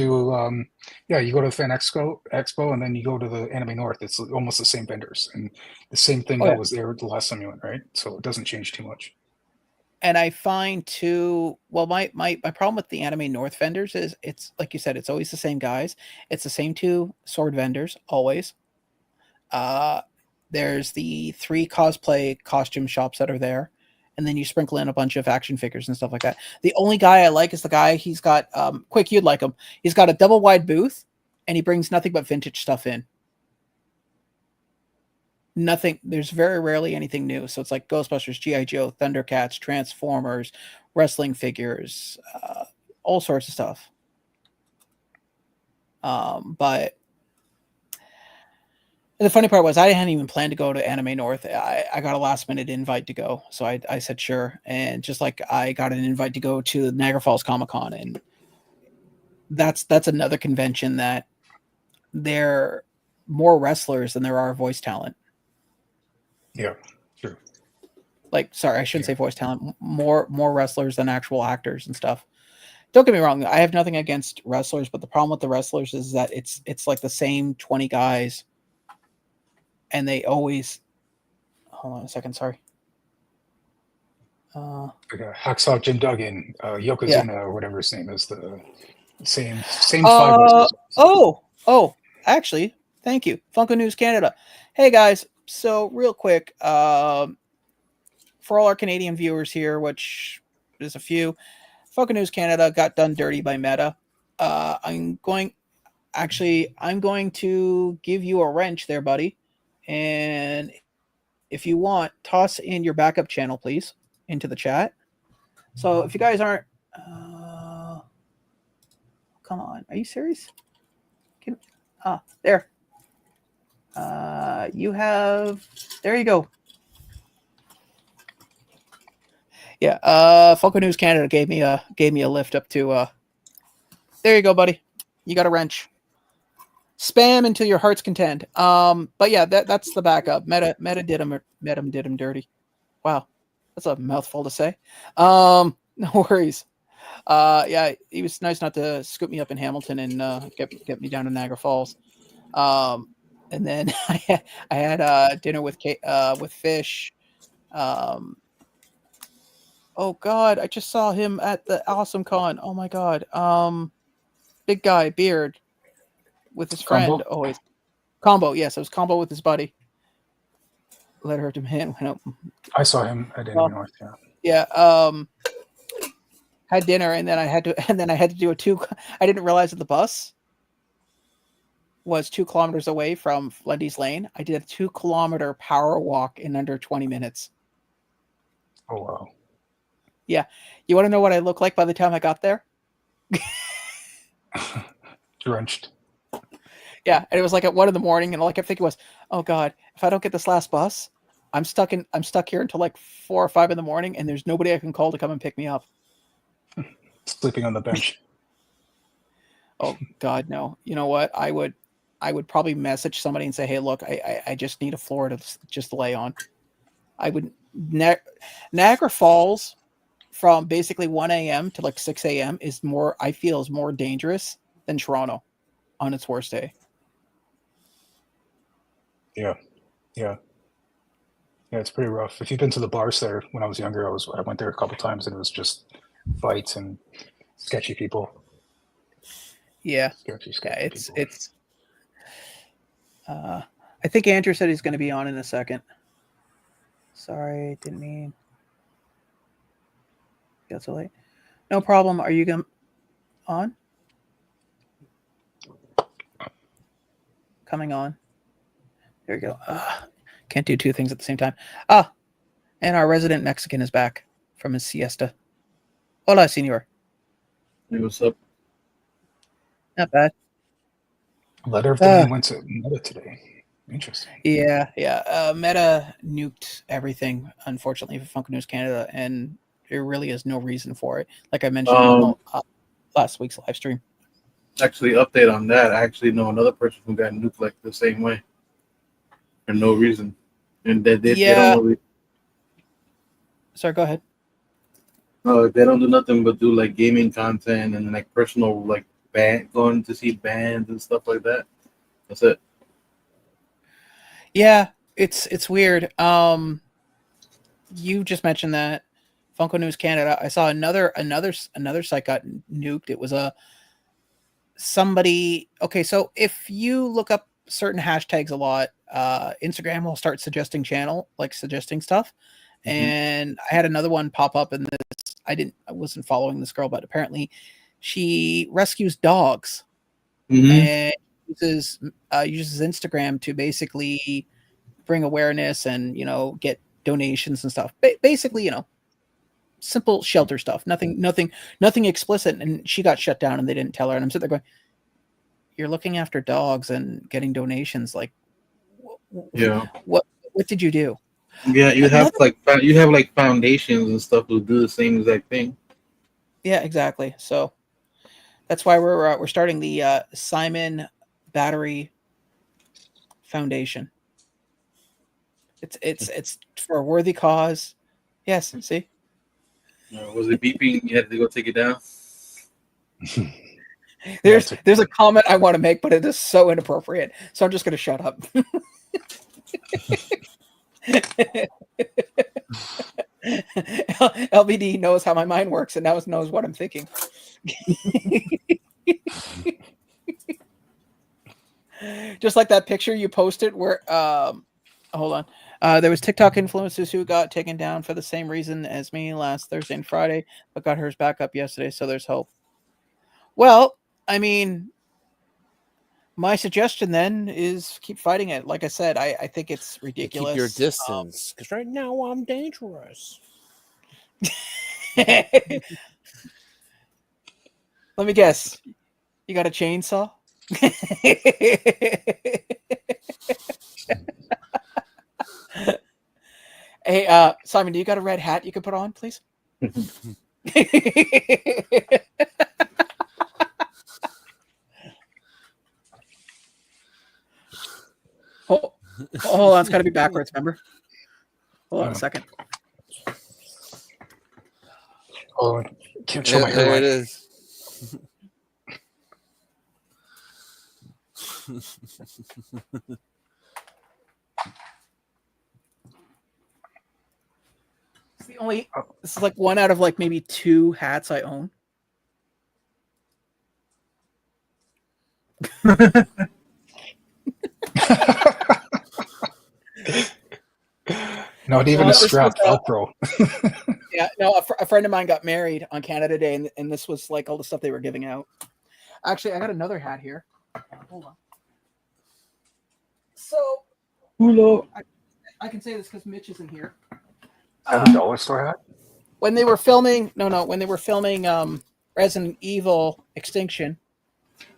you go to the Fan Expo and then you go to the Anime North. It's almost the same vendors and the same thing that was there the last time you went, right? So it doesn't change too much. And I find too, well, my problem with the Anime North vendors is it's like you said, it's always the same guys. It's the same 2 sword vendors always. There's the 3 cosplay costume shops that are there, and then you sprinkle in a bunch of action figures and stuff like that. The only guy I like is the guy, he's got Quick, you'd like him. He's got a double wide booth, and he brings nothing but vintage stuff in. Nothing, there's very rarely anything new. So it's like Ghostbusters, G.I. Joe, Thundercats, Transformers, wrestling figures, all sorts of stuff. But the funny part was I hadn't even planned to go to Anime North. I got a last minute invite to go. So I said, sure. And just like I got an invite to go to Niagara Falls Comic Con. And that's another convention that there are more wrestlers than there are voice talent. Yeah, sure. Like, sorry, I shouldn't say voice talent. More wrestlers than actual actors and stuff. Don't get me wrong. I have nothing against wrestlers, but the problem with the wrestlers is that it's like the same 20 guys, and they always. Hold on a second. Sorry. Like Hacksaw Jim Duggan, Yokozuna, or whatever his name is, the same 5 wrestlers. Oh, actually, thank you, Funko News Canada. Hey guys, so real quick, for all our Canadian viewers here, which is a few, Funko News Canada got done dirty by Meta. I'm going to give you a wrench there, buddy. And if you want, toss in your backup channel, please, into the chat. So if you guys aren't, come on, are you serious? There. You have, there you go. Yeah, Funko News Canada gave me a lift up to there you go, buddy. You got a wrench. Spam until your heart's content. But yeah, that's the backup. Meta did him dirty. Wow. That's a mouthful to say. No worries. Yeah, he was nice not to scoop me up in Hamilton and get me down to Niagara Falls. And then I had dinner with Fish. Oh God, I just saw him at the Awesome Con. Oh my God. Big guy, beard, with his friend. Combo? Always. Combo, yes, it was Combo with his buddy. Let her to man went up. I saw him at Anime North. Yeah. Had dinner and then I had to do I didn't realize that the bus was 2 kilometers away from Lundy's Lane. I did a 2-kilometer power walk in under 20 minutes. Oh wow. Yeah. You want to know what I looked like by the time I got there? Drenched. Yeah, and it was like at 1 a.m, and all I kept thinking was, "Oh God, if I don't get this last bus, I'm stuck here until like 4 or 5 in the morning, and there's nobody I can call to come and pick me up." Sleeping on the bench. Oh God, no! You know what? I would probably message somebody and say, "Hey, look, I just need a floor to just lay on." I would Niagara Falls from basically 1 a.m. to like 6 a.m. is more dangerous than Toronto on its worst day. Yeah, it's pretty rough. If you've been to the bars there, when I was younger, I went there a couple times, and it was just fights and sketchy people. Yeah, Sketchy yeah, people. it's. I I think Andrew said he's going to be on in a second. Sorry, didn't mean. Got so late. No problem. Are you going on? Coming on. There you go. Can't do two things at the same time. And our resident Mexican is back from his siesta. Hola, senor. Hey, what's up? Not bad. Letter of the name went to Meta today. Interesting. Yeah. Meta nuked everything, unfortunately, for Funko News Canada, and there really is no reason for it. Like I mentioned in last week's live stream. Actually, update on that. I actually know another person who got nuked like the same way for no reason, and they don't really. Sorry, go ahead. They don't do nothing but do like gaming content and like personal like going to see bands and stuff like that. That's it. Yeah, it's weird. You just mentioned that Funko News Canada. I saw another site got nuked. It was somebody. Okay, so if you look up certain hashtags a lot, Instagram will start suggesting stuff. Mm-hmm. And I had another one pop up in this. I wasn't following this girl, but apparently she rescues dogs and uses Instagram to basically bring awareness and get donations and stuff. Basically, simple shelter stuff. Nothing explicit. And she got shut down, and they didn't tell her. And I'm sitting there going, "You're looking after dogs and getting donations. Like, yeah. What did you do?" Yeah, you have foundations and stuff who do the same exact thing. Yeah, exactly. So that's why we're starting the Simon Battery Foundation. It's for a worthy cause. Yes. See. Was it beeping? You had to go take it down. There's a comment I want to make, but it is so inappropriate, so I'm just going to shut up. LBD knows how my mind works and now knows what I'm thinking. Just like that picture you posted where hold on. There was TikTok influencers who got taken down for the same reason as me last Thursday and Friday, but got hers back up yesterday, so there's hope. Well, I mean, my suggestion then is keep fighting it. Like I said, I think it's ridiculous. Keep your distance, because right now I'm dangerous. Let me guess. You got a chainsaw? Hey, Simon, do you got a red hat you could put on, please? Hold on, it's got to be backwards, remember? Hold on a second. Oh, can't show my There hairline. it is. This is like one out of like maybe 2 hats I own. Not even a strap, Velcro. Yeah, no, a friend of mine got married on Canada Day, and this was like all the stuff they were giving out. Actually, I got another hat here. Hold on. So, I can say this because Mitch isn't here. Have a dollar store hat? When they were filming, Resident Evil Extinction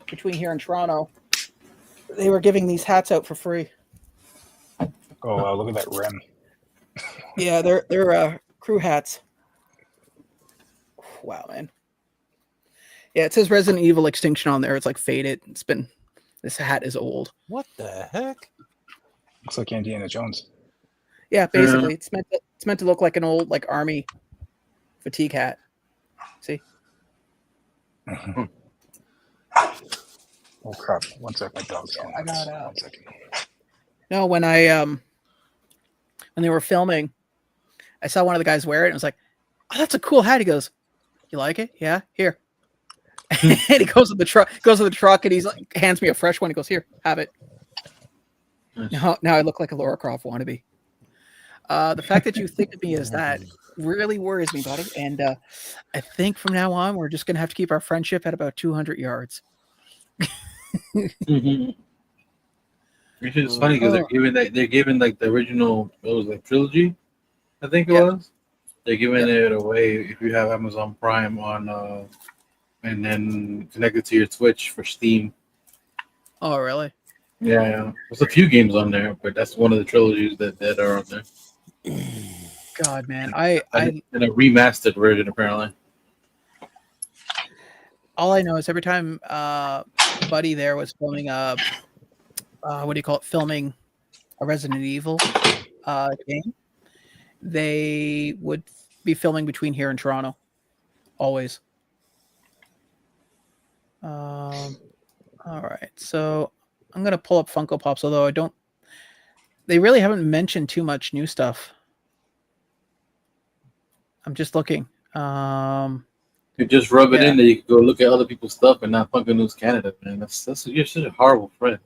between here and Toronto, they were giving these hats out for free. Oh, wow, look at that rim. Yeah, they're crew hats. Wow, man. Yeah, it says Resident Evil Extinction on there. It's like faded. This hat is old. What the heck? Looks like Indiana Jones. Yeah, basically, it's meant to look like an old like army fatigue hat. See? Oh crap! One sec, my dog's going. I got 1 second. No, when they were filming, I saw one of the guys wear it and was like, "Oh, that's a cool hat." He goes, "You like it? Yeah, here." And he goes to the truck, and he's like, hands me a fresh one. He goes, "Here, have it." Now I look like a Laura Croft wannabe. The fact that you think of me as that really worries me, buddy. And I think from now on, we're just going to have to keep our friendship at about 200 yards. Mhm. Which is funny because they're giving like the original, it was like trilogy, I think it was. They're giving it away if you have Amazon Prime on, and then connected to your Twitch for Steam. Oh, really? Yeah. There's a few games on there, but that's one of the trilogies that are on there. God, man, And a remastered version apparently. all I know is every time Buddy there was filming what do you call it? Filming a Resident Evil game, they would be filming between here and Toronto, always. All right, so I'm gonna pull up Funko Pops, although they really haven't mentioned too much new stuff. I'm just looking. You just rub it in there. You can go look at other people's stuff and not Funko News Canada, man. You're such a horrible friend.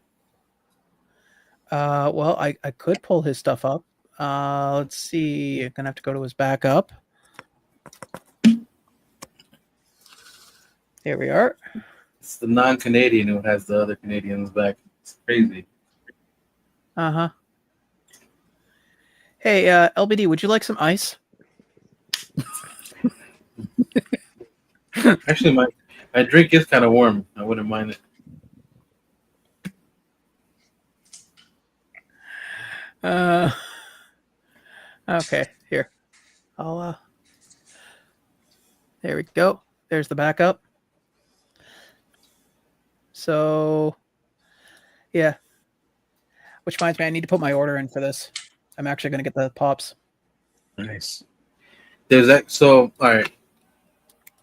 Well, I could pull his stuff up. Let's see. I'm gonna have to go to his backup. Here we are. It's the non-Canadian who has the other Canadians back. It's crazy. Uh-huh. Hey, LBD, would you like some ice? Actually, my drink is kind of warm. I wouldn't mind it. Okay, here. There we go. There's the backup. So, yeah. Which reminds me, I need to put my order in for this. I'm actually going to get the pops. Nice. There's that. So, all right. I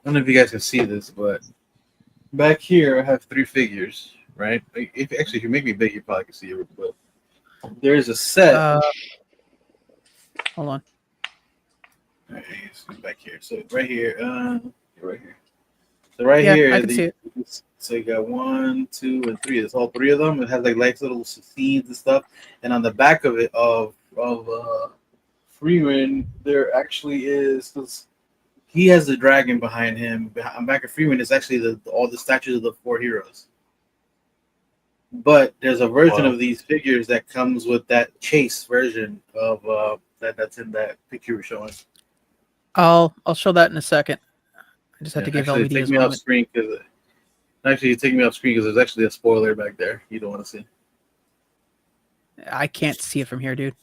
don't know if you guys can see this, but back here I have 3 figures, right? If you make me big, you probably can see it. But there's a set. Hold on. All right, let's go back here. So right here, right here. So right here, I can see it. So you got 1, 2, and 3. It's all 3 of them. It has like nice little seeds and stuff. And on the back of it of Freeman, there actually is, because he has the dragon behind him. On back of Freeman is actually all the statues of the 4 heroes. But there's a version of these figures that comes with that chase version of that's in that picture we're showing. I'll show that in a second. I just have to give LBD take me off screen because you take me off screen because there's actually a spoiler back there you don't want to see. I can't see it from here, dude.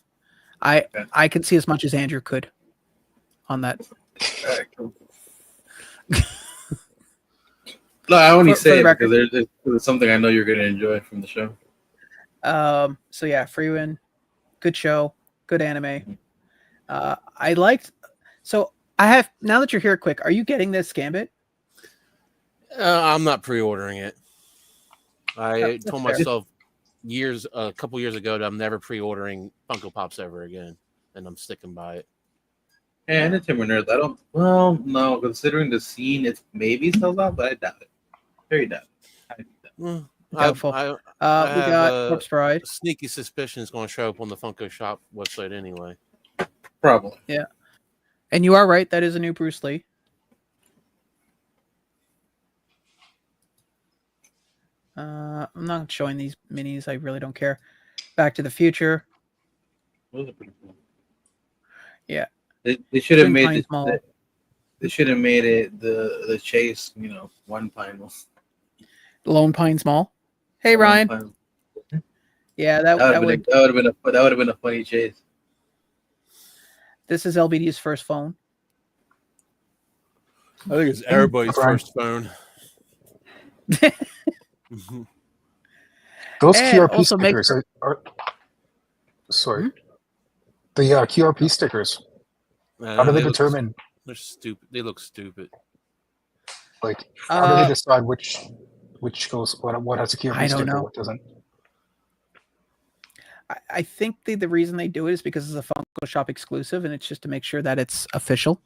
I can see as much as Andrew could on that. All right, cool. No, I only say it because there's something I know you're going to enjoy from the show. So yeah, Freewin, good show, good anime. I liked. So I have, now that you're here, Quick, are you getting this Gambit? I'm not pre-ordering it. I told myself a couple years ago that I'm never pre-ordering Funko Pops ever again, and I'm sticking by it. And it's nerds. I don't. Well, no. Considering the scene, it maybe sells out, but I doubt it. Very doubt it. Doubtful. We got Corpse Bride. A sneaky suspicion is going to show up on the Funko Shop website anyway. Probably. Yeah. And you are right. That is a new Bruce Lee. I'm not showing these minis. I really don't care. Back to the Future. Those are pretty cool. Yeah. They should have made it. They should have made it the chase. 1 pine. Lone Pine Small. Hey, Ryan. Yeah, that would have been a funny chase. This is LBD's first phone. I think it's everybody's first phone. Those QRP stickers are sorry. The QRP stickers. How do they determine? They're stupid. They look stupid. Like, how do they decide which goes what has a QRP sticker, what doesn't? I think the reason they do it is because it's a Funko Shop exclusive, and it's just to make sure that it's official.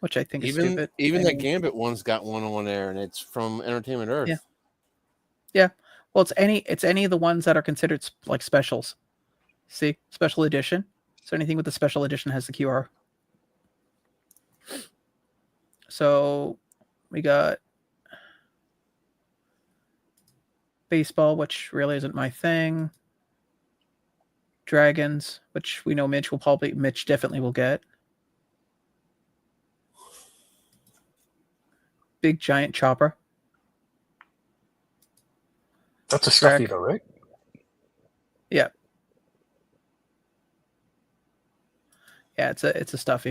Which I think is stupid. Even that Gambit one's got one on there, and it's from Entertainment Earth. Yeah. Well, it's any of the ones that are considered like specials. See, special edition. So anything with the special edition has the QR. So we got baseball, which really isn't my thing. Dragons, which we know Mitch definitely will get. Big giant chopper. That's a Shrek. stuffy though, right? Yeah. Yeah, it's a stuffy.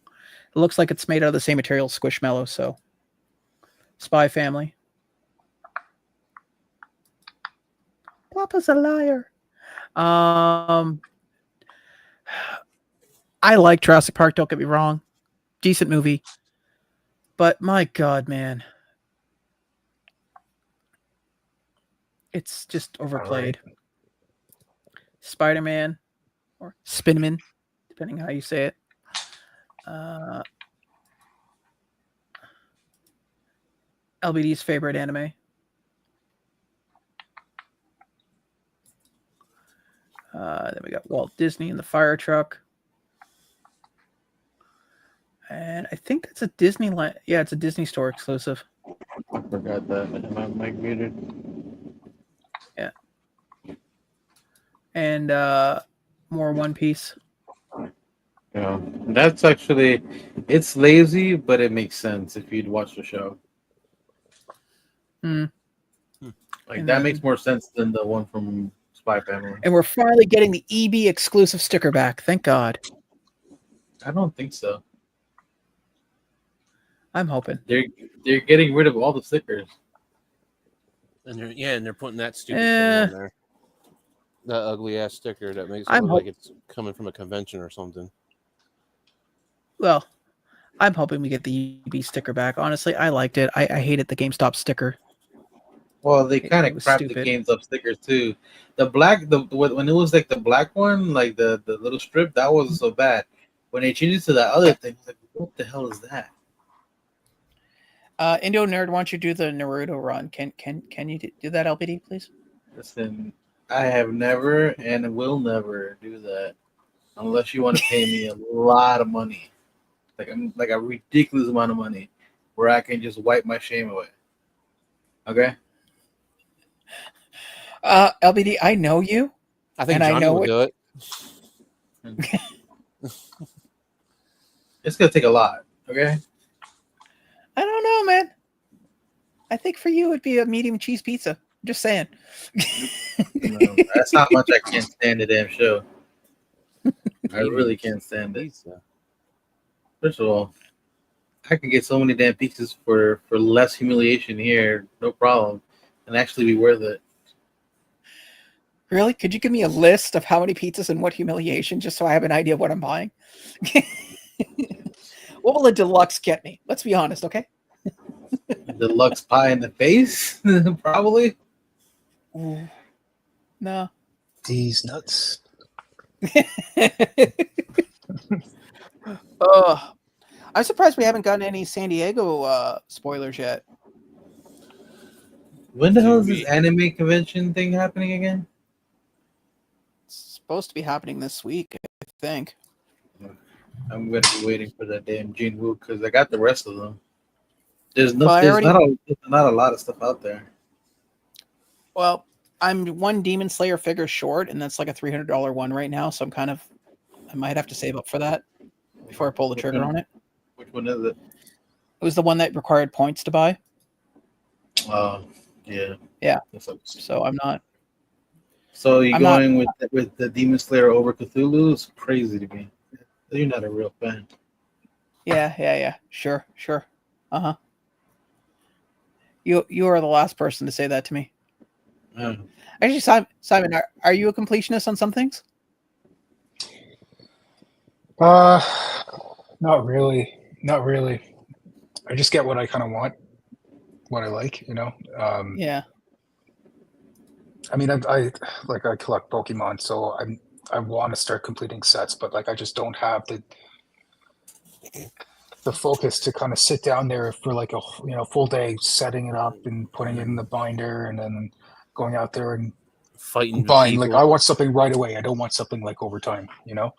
It looks like it's made out of the same material, Squishmallow, so Spy Family. Papa's a liar. I like Jurassic Park, don't get me wrong. Decent movie. But my God, man. It's just overplayed. Right. Spider-Man or Spinman, depending how you say it. LBD's favorite anime. Then we got Walt Disney in the fire truck. And I think that's a Disneyland. Yeah, it's a Disney Store exclusive. I forgot that. My mic muted. Yeah. And more One Piece. Yeah, that's actually, it's lazy, but it makes sense if you'd watch the show. Hmm. Like And that then- makes more sense than the one from Spy Family. And we're finally getting the EB exclusive sticker back. Thank God. I don't think so. I'm hoping. They're getting rid of all the stickers. And they're putting that stupid Eh. thing on there. That ugly ass sticker that makes it I'm look hop- like it's coming from a convention or something. Well, I'm hoping we get the EB sticker back. Honestly, I liked it. I hated the GameStop sticker. Well, they kind It of was crapped the stupid. games up stickers too. The black, when it was like the black one, like the little strip, that wasn't so bad. When they changed it to that other thing, I was like, what the hell is that? Indo Nerd, why don't you do the Naruto run? Can you do that, LBD, please? Listen, I have never and will never do that unless you want to pay me a lot of money, like a ridiculous amount of money, where I can just wipe my shame away. Okay. LBD, I know you. I think And I Johnny know will it- do it. It's gonna take a lot. Okay. I don't know, man. I think for you it'd be a medium cheese pizza. I'm just saying. No, that's how much I can't stand the damn show. I really can't stand it. Pizza. First of all, I can get so many damn pizzas for less humiliation here, no problem, and actually be worth it. Really? Could you give me a list of how many pizzas and what humiliation, just so I have an idea of what I'm buying? What will a deluxe get me? Let's be honest, okay? Deluxe pie in the face, probably. Ooh. No. These nuts. Oh, I'm surprised we haven't gotten any San Diego spoilers yet. When the hell is Dude, this anime convention thing happening again? It's supposed to be happening this week, I think. I'm gonna be waiting for that damn Gene Woo because I got the rest of them. There's no, Well, I there's already- not a lot of stuff out there. Well, I'm one Demon Slayer figure short, and that's like a $300 one right now. So I might have to save up for that before I pull the Which trigger one? on it. Which one is it? It was the one that required points to buy, Yeah. Yeah. That sucks. so I'm not. So you're I'm not- going with the Demon Slayer over Cthulhu? It's crazy to me. You're not a real fan. Yeah. Sure. Uh-huh. You are the last person to say that to me. Uh, Actually, Simon, are you a completionist on some things? Not really. Not really. I just get what I kind of want, what I like, you know. Yeah. I mean, I collect Pokemon, so I want to start completing sets, but like I just don't have the focus to kind of sit down there for like a full day, setting it up and putting it in the binder, and then going out there and Fighting buying. people. Like I want something right away. I don't want something like over time. I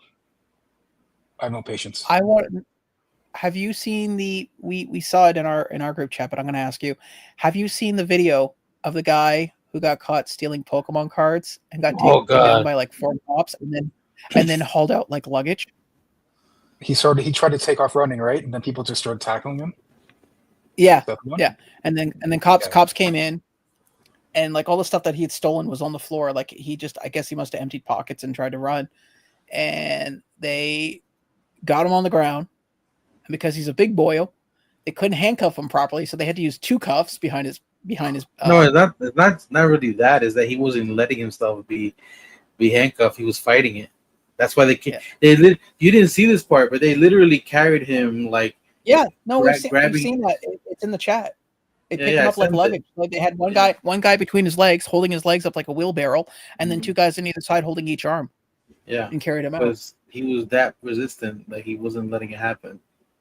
have no patience. I want. Have you seen the? We saw it in our group chat, but I'm going to ask you. Have you seen the video of the guy who got caught stealing Pokemon cards and got taken down God. by like 4 cops and then hauled out like luggage? He tried to take off running, right? And then people just started tackling him. Yeah, Is that the one? yeah. And then cops Yeah. came in, and like all the stuff that he had stolen was on the floor. Like I guess he must have emptied pockets and tried to run, and they got him on the ground. And because he's a big boy, they couldn't handcuff him properly, so they had to use 2 cuffs behind his. No, it's not really that. Is that he wasn't letting himself be handcuffed. He was fighting it. That's why you didn't see this part, but they literally carried him like. Yeah, no, we've grabbing. seen that. It's in the chat. They picked Yeah, him I up like sent it. luggage. Like they had one guy between his legs, holding his legs up like a wheelbarrow, and then 2 guys on either side holding each arm. Yeah, and carried him out. Because he was that resistant, like he wasn't letting it happen.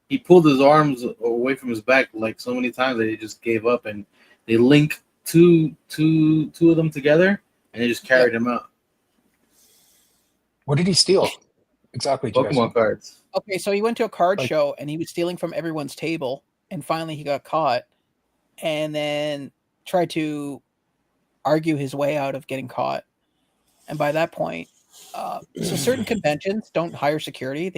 He pulled his arms away from his back like so many times that he just gave up, and they linked two of them together, and they just carried him out. What did he steal? Exactly, Pokemon cards. Okay, so he went to a card show and he was stealing from everyone's table, and finally he got caught, and then tried to argue his way out of getting caught. And by that point, so certain conventions don't hire security.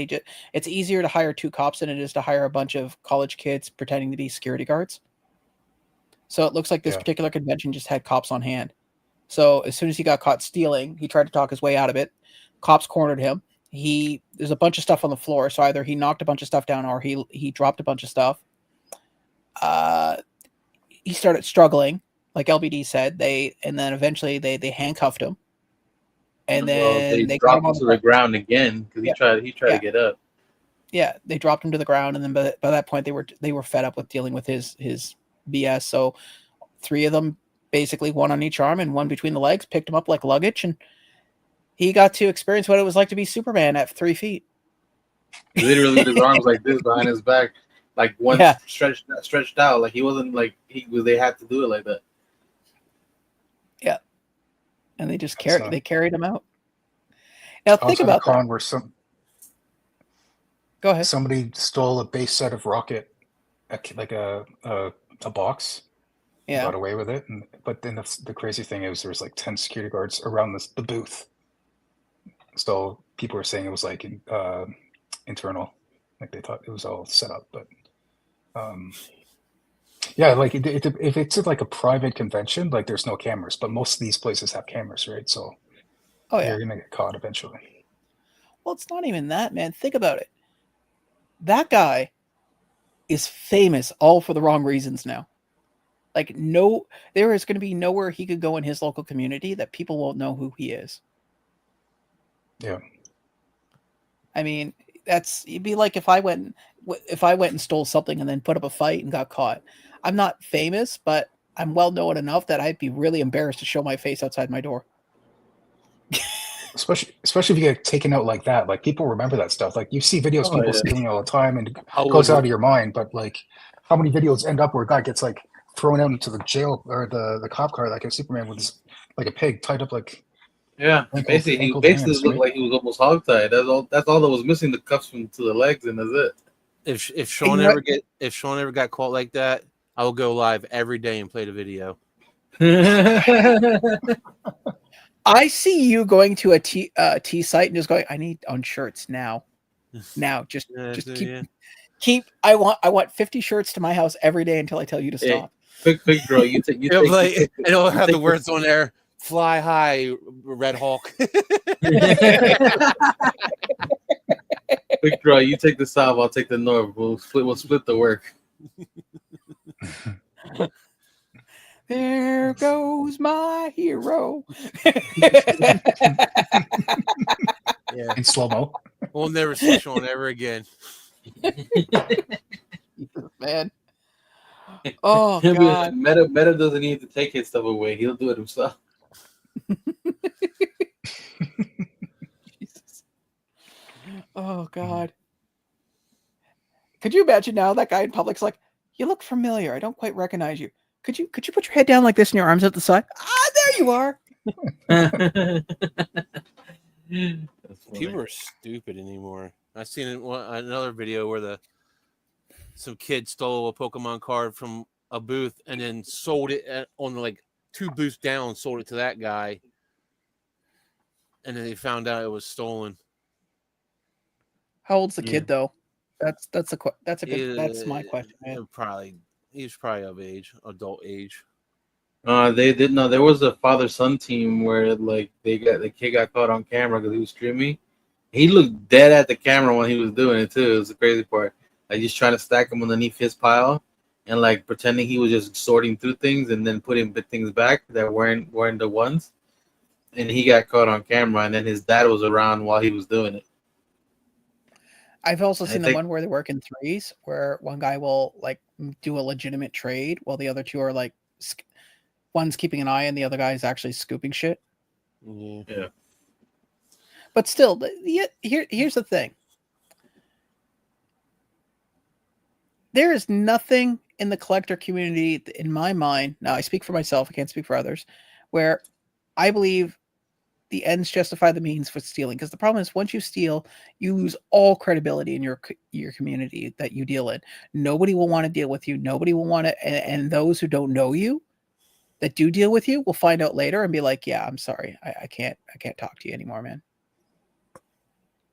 It's easier to hire 2 cops than it is to hire a bunch of college kids pretending to be security guards. So it looks like this particular convention just had cops on hand. So as soon as he got caught stealing, he tried to talk his way out of it. Cops cornered him. There's a bunch of stuff on the floor, so either he knocked a bunch of stuff down or he dropped a bunch of stuff. He started struggling, like LBD said. And then eventually they handcuffed him. And then they dropped him to the ground again because he tried to get up. Yeah, they dropped him to the ground, and then by that point they were fed up with dealing with his BS. So 3 of them, basically 1 on each arm and 1 between the legs, picked him up like luggage, and he got to experience what it was like to be Superman at 3 feet. Literally, with his arms like this behind his back, like one stretched out. Like he wasn't like they had to do it like that. Yeah. And they just carried him out. Now think about that. Where Go ahead. Somebody stole a base set of Rocket, like a box. Yeah. Got away with it, but then the crazy thing is there was like 10 security guards around the booth. So people were saying it was like internal, like they thought it was all set up. But yeah, like if it's like a private convention, like there's no cameras, but most of these places have cameras, right? So you're gonna get caught eventually. Well, it's not even that, man. Think about it. That guy is famous all for the wrong reasons now. Like there is going to be nowhere he could go in his local community that people won't know who he is. Yeah. I mean, it'd be like if I went and stole something and then put up a fight and got caught. I'm not famous, but I'm well known enough that I'd be really embarrassed to show my face outside my door. Especially if you get taken out like that, like people remember that stuff. Like you see videos of people stealing all the time, and it goes out of your mind. But like, how many videos end up where a guy gets like thrown out into the jail or the cop car like a Superman with like a pig tied up like. Yeah, basically he looked like he was almost hogtied. That's all that was missing, the cuffs to the legs, and that's it. If Sean ever got caught like that, I will go live every day and play the video. I see you going to a T site and just going, I need on shirts now. Just keep. I want 50 shirts to my house every day until I tell you to stop. Quickdraw, you take. It'll have the words on there. Fly high, Red Hulk. Quickdraw, you take the south, I'll take the north. We'll split the work. There goes my hero. In slow-mo. We'll never see Sean ever again. Man. Oh God. Meta doesn't need to take his stuff away. He'll do it himself. Jesus. Oh God. Could you imagine now that guy in public's like, you look familiar. I don't quite recognize you. Could you put your head down like this and your arms at the side? Ah, there you are. That's funny. People are stupid anymore. I seen another video where some kid stole a Pokemon card from a booth and then sold it on like 2 booths down. Sold it to that guy, and then they found out it was stolen. How old's the Yeah. kid though? That's my question, man. He's probably of age, adult age. They did know there was a father-son team where like the kid got caught on camera because he was streaming. He looked dead at the camera when he was doing it too. It was the crazy part. Like he's trying to stack them underneath his pile and like pretending he was just sorting through things and then putting things back that weren't the ones. And he got caught on camera, and then his dad was around while he was doing it. I've also seen the one where they work in threes, where one guy will like do a legitimate trade while the other two are like, one's keeping an eye and the other guy is actually scooping shit. Yeah. But still, here's the thing. There is nothing in the collector community, in my mind, now I speak for myself, I can't speak for others, where I believe the ends justify the means for stealing. Because the problem is, once you steal, you lose all credibility in your community that you deal in. Nobody will want to deal with you. Nobody will want to, and those who don't know you, that do deal with you, will find out later and be like, "Yeah, I'm sorry, I can't talk to you anymore, man."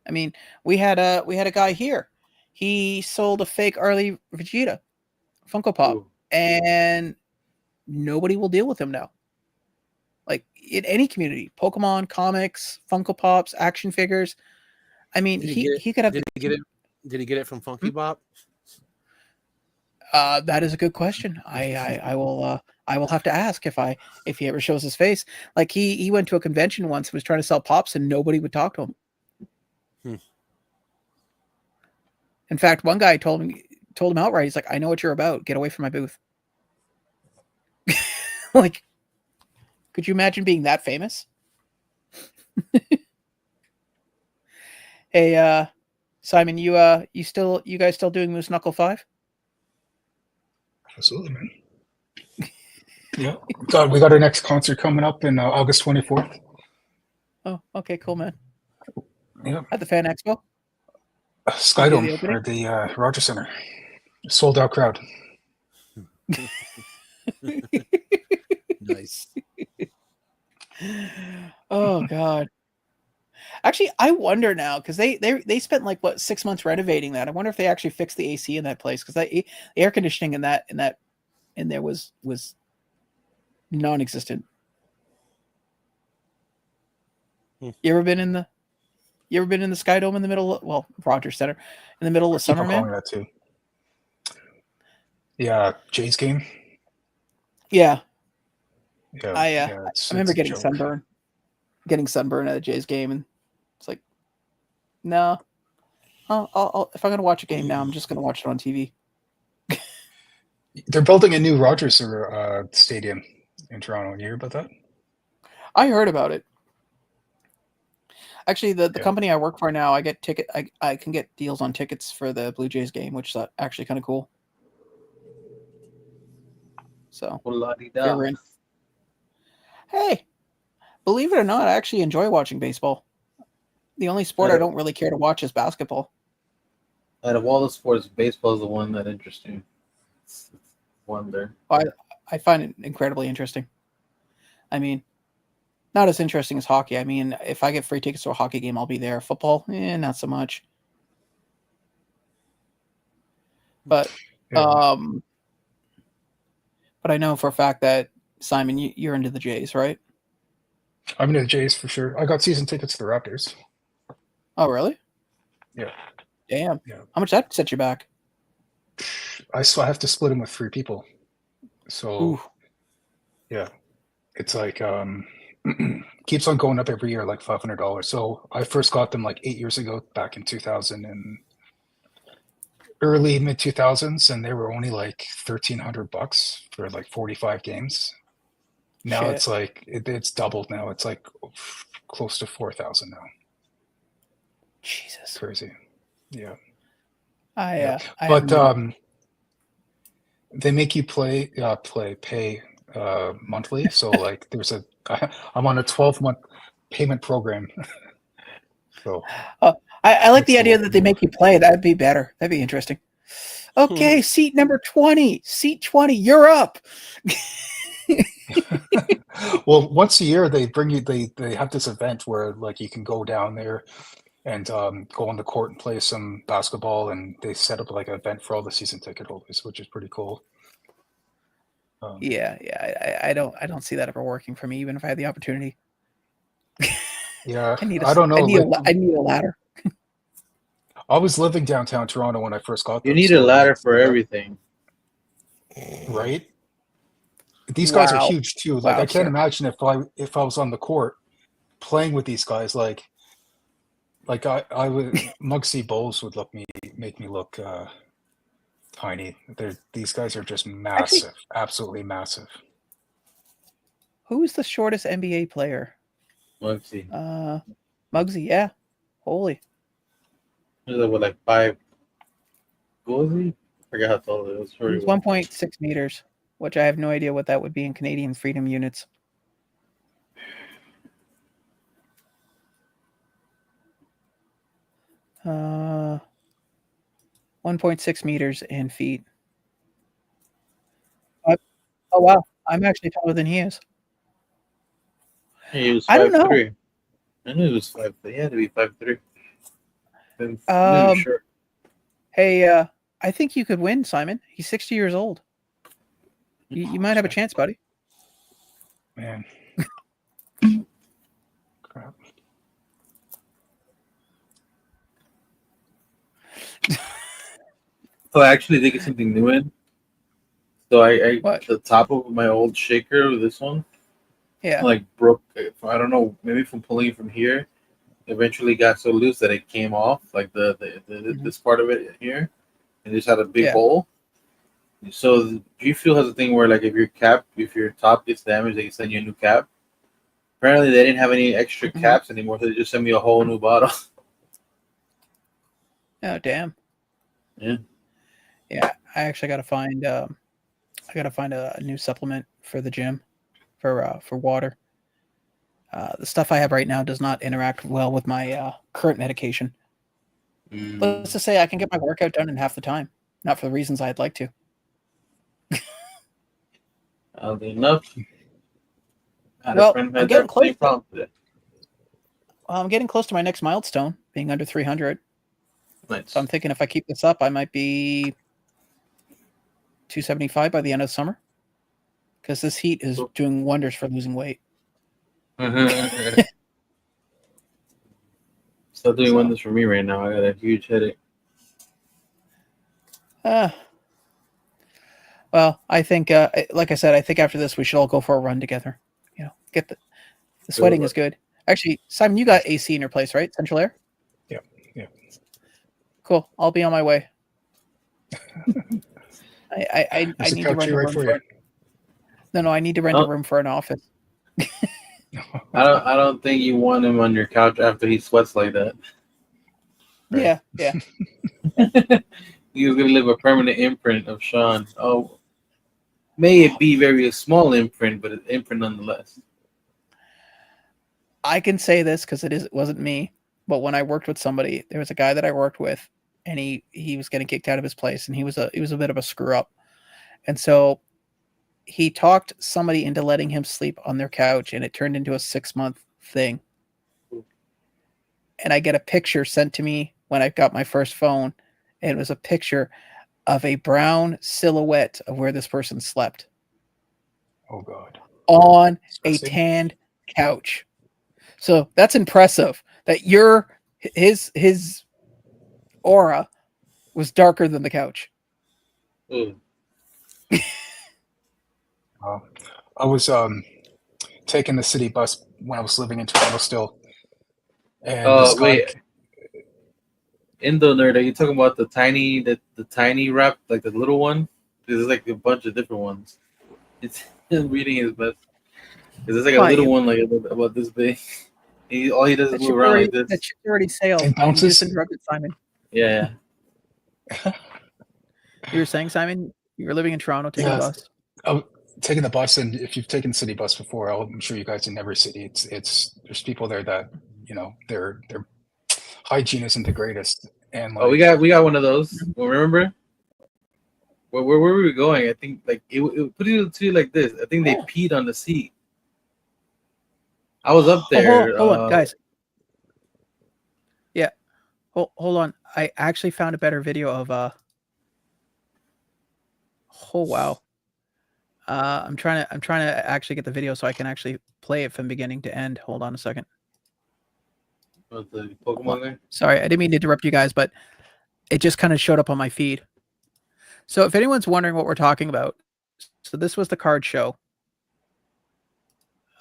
I mean, we had a guy here. He sold a fake early Vegeta Funko Pop, and nobody will deal with him now. Like in any community, Pokemon, comics, Funko Pops, action figures. I mean, he could have. Did he get it from Funky Bop? That is a good question. I will have to ask if he ever shows his face. Like he went to a convention once and was trying to sell pops and nobody would talk to him. In fact, one guy told him outright, he's like, "I know what you're about. Get away from my booth." Like, could you imagine being that famous? Hey, Simon, you guys still doing Moose Knuckle 5? Absolutely, man. Yeah. We got our next concert coming up in August 24th. Oh, okay, cool, man. Yeah. At the Fan Expo? Skydome or the Rogers Center. Sold out crowd. Nice. Oh God. Actually, I wonder now because they spent like 6 months renovating that. I wonder if they actually fixed the AC in that place because the air conditioning in there was non-existent. You ever been in the Skydome in the middle of, Rogers Center in the middle of summer, man? That too. Yeah, Jay's game. Yeah. Yeah. I remember getting sunburn at a Jays game, and it's like, no, I'll if I'm gonna watch a game now, I'm just gonna watch it on TV. They're building a new Rogers stadium in Toronto. You hear about that? I heard about it. Actually, the company I work for now, I get I can get deals on tickets for the Blue Jays game, which is actually kind of cool. So, hey, believe it or not, I actually enjoy watching baseball. The only sport I don't really care to watch is basketball. Out of all the sports, baseball is the one that interests me. It's wonder. I find it incredibly interesting. I mean, not as interesting as hockey. I mean, if I get free tickets to a hockey game, I'll be there. Football, not so much. But but I know for a fact that Simon, you're into the Jays, right? I'm into the Jays for sure. I got season tickets to the Raptors. Oh, really? Yeah. Damn. Yeah. How much that set you back? I have to split them with 3 people. So, Ooh. Yeah, it's like keeps on going up every year, like $500. So I first got them like 8 years ago, back in 2000 and early mid 2000s, and they were only like $1,300 for like 45 games. Now it's like it's doubled. Now it's like close to 4,000 now. Jesus, crazy. Yeah. I But haven't- they make you pay monthly. So like, I'm on a 12-month payment program. So I like That's the idea cool. that they make you play. That'd be better. That'd be interesting. Okay, seat number 20. Seat 20, you're up. well, once a year they bring you. They have this event where like you can go down there and go on the court and play some basketball, and they set up like an event for all the season ticket holders, which is pretty cool. Yeah, I don't see that ever working for me, even if I had the opportunity. Yeah, I need I don't know. I need a ladder. I was living downtown Toronto when I first got You them. need so, a ladder like, for everything. right? These guys are Wow. huge too. Like Wow, I can't sir. imagine if I was on the court playing with these guys. Like I would Muggsy Bowles would make me look tiny. These guys are just massive, absolutely massive. Who is the shortest NBA player? Let's see. Muggsy, yeah. Holy. What is that, what, like 5? What was he? I forgot how tall it was. He's 1.6 meters, which I have no idea what that would be in Canadian freedom units. Uh, 1.6 meters in feet. Oh wow, I'm actually taller than he is. He was I don't know. 5'3". I knew he was 5'3". He had to be 5'3". Maybe sure. Hey, I think you could win, Simon. He's 60 years old. You might have a chance, buddy. Man. Crap. So I actually did get something new in. So I What? the top of my old shaker, this one, Yeah. like broke. I don't know, maybe from pulling from here, eventually got so loose that it came off, like the this part of it here, and just had a big Yeah. hole. So G Fuel has a thing where like if your top gets damaged, they can send you a new cap. Apparently they didn't have any extra caps anymore, so they just sent me a whole new bottle. Oh damn. Yeah. Yeah, I actually got to find. I got to find a new supplement for the gym, for water. The stuff I have right now does not interact well with my current medication. Let's just say I can get my workout done in half the time, not for the reasons I'd like to. Oddly enough, I had Well, a friend who I'm had getting that close. same problem today. I'm getting close to my next milestone, being under 300. Nice. So I'm thinking if I keep this up, I might be 275 by the end of the summer. Because this heat is doing wonders for losing weight. Still doing wonders for me right now. I got a huge headache. Well, I think, like I said, I think after this we should all go for a run together. You know, get the sweating is good. Actually, Simon, you got AC in your place, right? Central air. Yeah. Cool. I'll be on my way. I need to rent a room for. No, I need to rent a room for an office. I don't think you want him on your couch after he sweats like that. Yeah. He's gonna leave a permanent imprint of Sean. Oh, may it be very a small imprint, but an imprint nonetheless. I can say this because it wasn't me, but when I worked with somebody, there was a guy that I worked with, and he was getting kicked out of his place, and he was a bit of a screw up, and so he talked somebody into letting him sleep on their couch, and it turned into a 6-month thing. And I get a picture sent to me when I got my first phone, and it was a picture of a brown silhouette of where this person slept. Oh God! On a tanned couch. So that's impressive. That his aura was darker than the couch. I was taking the city bus when I was living in Toronto still. And wait. Indo nerd, are you talking about the tiny wrap, like the little one? There's like a bunch of different ones. It's reading his best. Because there's like a little one like about this big. All he does is move around like this. That ship already sailed. It bounces. You just interrupted Simon. Yeah. You were saying, Simon, you were living in Toronto, taking the Yes. bus. Oh, taking the bus, and if you've taken city bus before, I'm sure you guys in every city, it's there's people there that their hygiene isn't the greatest, and Oh, we got one of those. Well, remember? Where were we going? I think like it put it to you like this. I think they peed on the seat. I was up there. Hold on, guys. Yeah, hold on. I actually found a better video of Oh wow. I'm trying to actually get the video so I can actually play it from beginning to end. Hold on a second. The Pokemon guy. Sorry, I didn't mean to interrupt you guys, but it just kind of showed up on my feed. So if anyone's wondering what we're talking about, so this was the card show.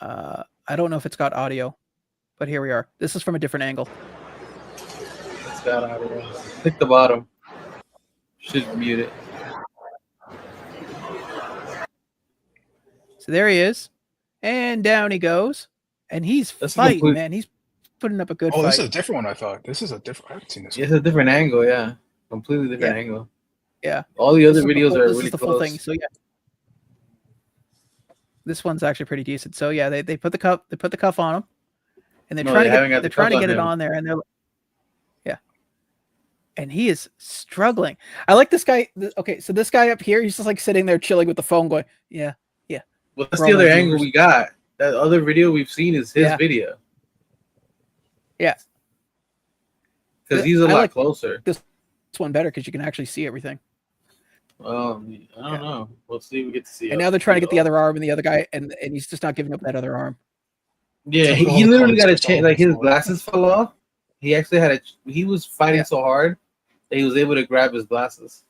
I don't know if it's got audio, but here we are. This is from a different angle. It's got audio. Click the bottom. Should mute it. So there he is, and down he goes, and he's fighting, man. He's putting up a good fight. This is a different one. I thought this is a different. I haven't seen this. It's a different angle, yeah, completely different angle. Yeah, all the other videos are really the close. full thing. So yeah, this one's actually pretty decent. So yeah, they put the cuff on him, and they're trying to get it on there, and they're and he is struggling. I like this guy. Okay, so this guy up here, he's just like sitting there chilling with the phone, going, yeah. Well, that's the other angle we got. That other video we've seen is his video. Yeah. Because he's a lot closer. This one better because you can actually see everything. I don't know. We'll see if we get to see. And now they're trying to get the other arm and the other guy, and he's just not giving up that other arm. Yeah, he literally got a chance. Like his glasses fell off. He actually had he was fighting so hard that he was able to grab his glasses.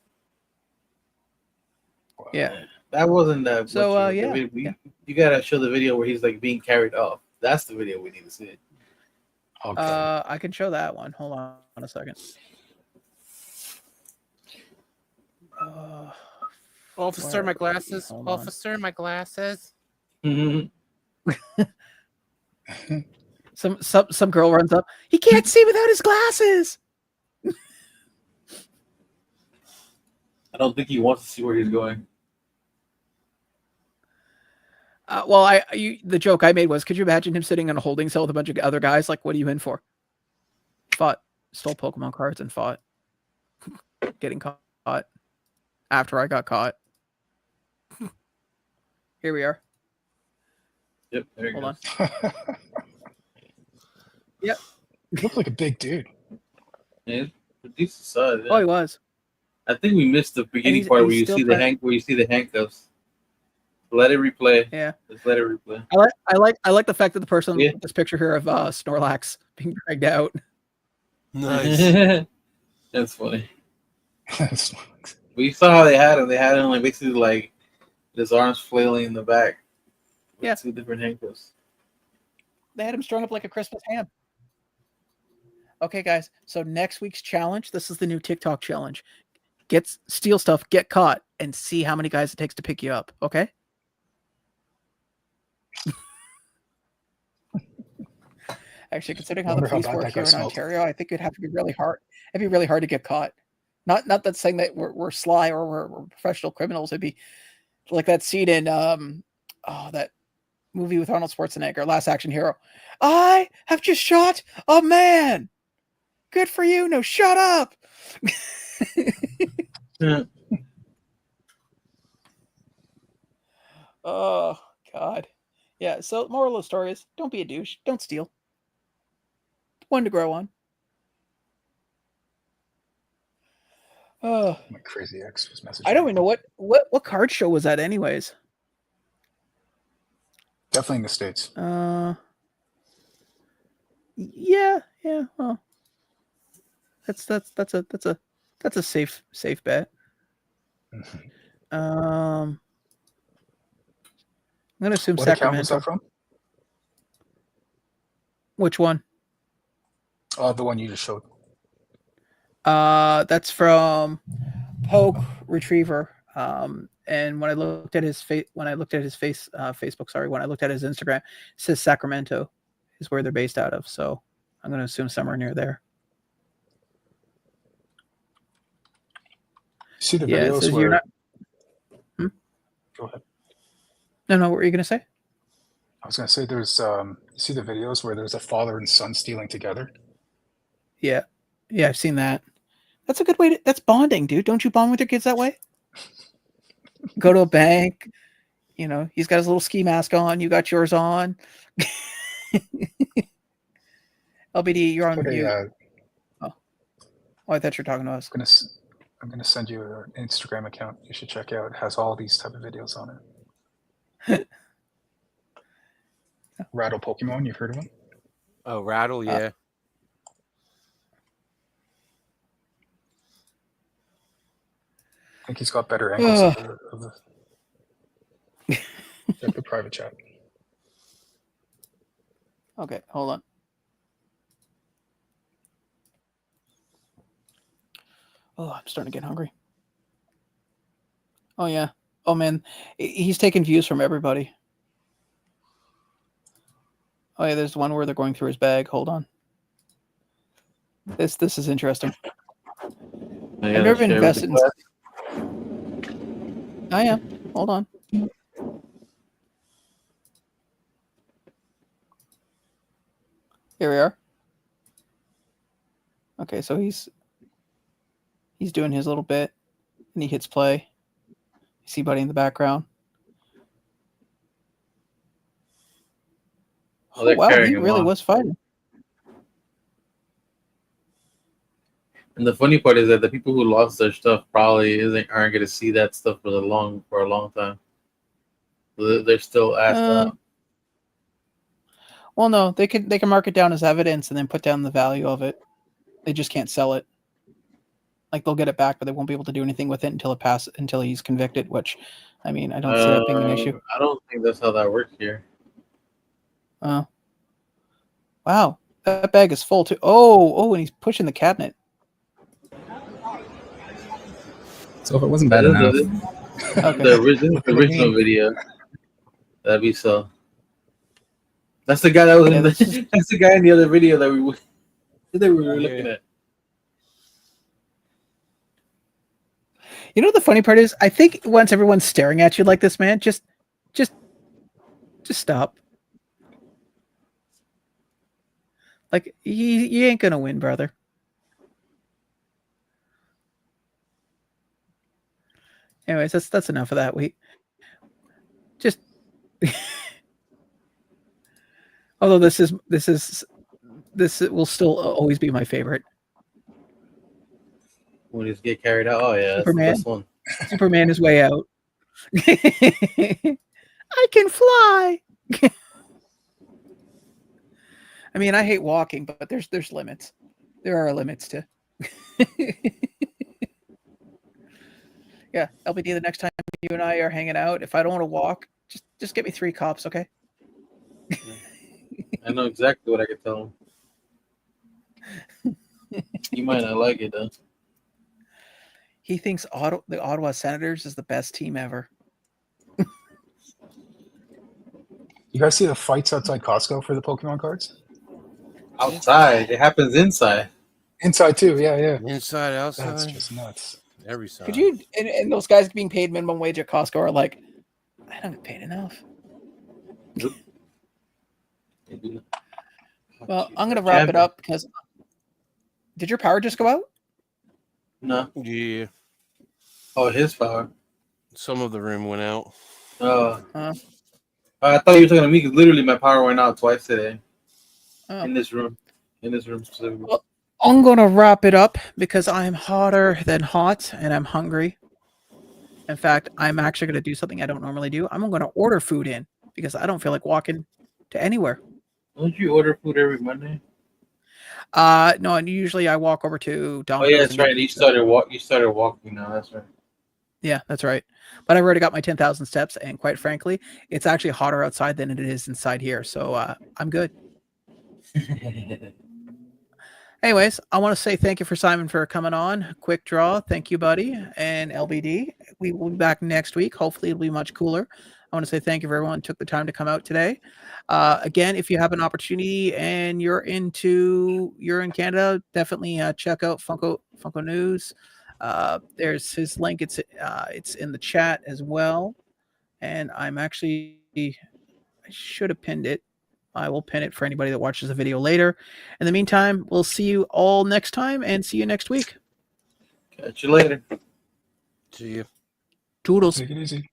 Yeah. That wasn't that. So you gotta show the video where he's like being carried off. That's the video we need to see. Okay. I can show that one. Hold on a second. Officer, my glasses. Officer, my glasses. Mm-hmm. Some girl runs up. He can't see without his glasses. I don't think he wants to see where he's going. The joke I made was, could you imagine him sitting in a holding cell with a bunch of other guys? Like, what are you in for? Stole Pokemon cards and fought. Getting caught after I got caught. Here we are. Yep, there you go. Hold on. Yep. He looked like a big dude. Yeah, decent size. Yeah. Oh, he was. I think we missed the beginning part where you see the handcuffs. Let it replay. Yeah. Just let it replay. I like the fact that the person with this picture here of Snorlax being dragged out. Nice. That's funny. We saw how they had him. They had him like basically like his arms flailing in the back. With two different handcuffs. They had him strung up like a Christmas ham. Okay, guys. So next week's challenge, this is the new TikTok challenge. Steal stuff, get caught, and see how many guys it takes to pick you up. Okay? Actually, considering how the police work here in Ontario, I think it'd have to be really hard. It'd be really hard to get caught. Not that saying that we're sly or we're professional criminals. It'd be like that scene in that movie with Arnold Schwarzenegger, Last Action Hero. I have just shot a man. Good for you. No, shut up. Oh God. Yeah. So moral of the story is don't be a douche. Don't steal. One to grow on. Oh, my crazy ex was messaging. I don't even know what card show was that, anyways. Definitely in the States. Yeah. Well, that's a safe bet. I'm gonna assume what Sacramento. Account was that from? Which one? The one you just showed. That's from Poke Retriever. And when I looked at his Facebook, when I looked at his Instagram, it says Sacramento is where they're based out of. So I'm going to assume somewhere near there. See the Yeah, it videos says where. you're not. Go ahead. No, what were you gonna say? I was gonna say there's you see the videos where there's a father and son stealing together. Yeah, I've seen that. That's a good way to. That's bonding, dude. Don't you bond with your kids that way? Go to a bank. You know, he's got his little ski mask on. You got yours on. LBD, you're on Put mute. a, Oh, I thought you were talking to us. I'm gonna send you an Instagram account. You should check out. It has all these type of videos on it. Rattle Pokemon, you've heard of him? Oh, Rattle, yeah. I think he's got better angles of the check the private chat. Okay, hold on. Oh, I'm starting to get hungry. Oh yeah. Oh man, he's taking views from everybody. Oh yeah, there's one where they're going through his bag. Hold on. This is interesting. I've never been invested in. I am. Hold on. Here we are. Okay, so he's doing his little bit, and he hits play. You see Buddy in the background. Oh, Wow, he really was fighting. And the funny part is that the people who lost their stuff probably aren't going to see that stuff for a long time. They're still asked out. Well, no, they can mark it down as evidence and then put down the value of it. They just can't sell it. Like they'll get it back, but they won't be able to do anything with it until he's convicted. Which, I mean, I don't see that being an issue. I don't think that's how that works here. Wow, that bag is full too. Oh, and he's pushing the cabinet. So if it wasn't bad enough, Okay. The original video. That'd be so. That's the guy that was in the. That's the guy in the other video that we were looking at. You know what the funny part is? I think once everyone's staring at you like this, man, just stop. Like you ain't gonna win, brother. Anyways, that's enough of that. We just. Although this will still always be my favorite. When he's get carried out, oh yeah, Superman. That's the best one. Superman is way out. I can fly. I mean, I hate walking, but there's limits. There are limits to. Yeah, LBD. The next time you and I are hanging out, if I don't want to walk, just get me 3 cops, okay? I know exactly what I could tell him. He might not like it though. He thinks the Ottawa Senators is the best team ever. You guys see the fights outside Costco for the Pokemon cards? Outside, it happens inside. Inside too, yeah. Inside, outside. That's just nuts. Every side. Could you and those guys being paid minimum wage at Costco are like, I don't get paid enough. Well, I'm gonna wrap it up because did your power just go out? No. Yeah. Oh, his power. Some of the room went out. I thought you were talking to me because literally my power went out twice today. In this room specifically. Well, I'm gonna wrap it up because I'm hotter than hot and I'm hungry. In fact, I'm actually gonna do something I don't normally do. I'm gonna order food in because I don't feel like walking to anywhere. Don't you order food every Monday? No, and usually I walk over to Domino's. Oh yeah, that's right. You started walking now. That's right. Yeah, that's right. But I've already got my 10,000 steps, and quite frankly, it's actually hotter outside than it is inside here. So I'm good. Anyways, I want to say thank you for Simon for coming on. Quickdraw, thank you, buddy, and LBD. We will be back next week. Hopefully, it'll be much cooler. I want to say thank you for everyone who took the time to come out today. Again, if you have an opportunity and you're in Canada, definitely check out Funko News. There's his link. It's in the chat as well, and I'm actually I should have pinned it. I will pin it for anybody that watches the video later. In the meantime, we'll see you all next time, and see you next week. Catch you later. See you. Toodles. Take it easy.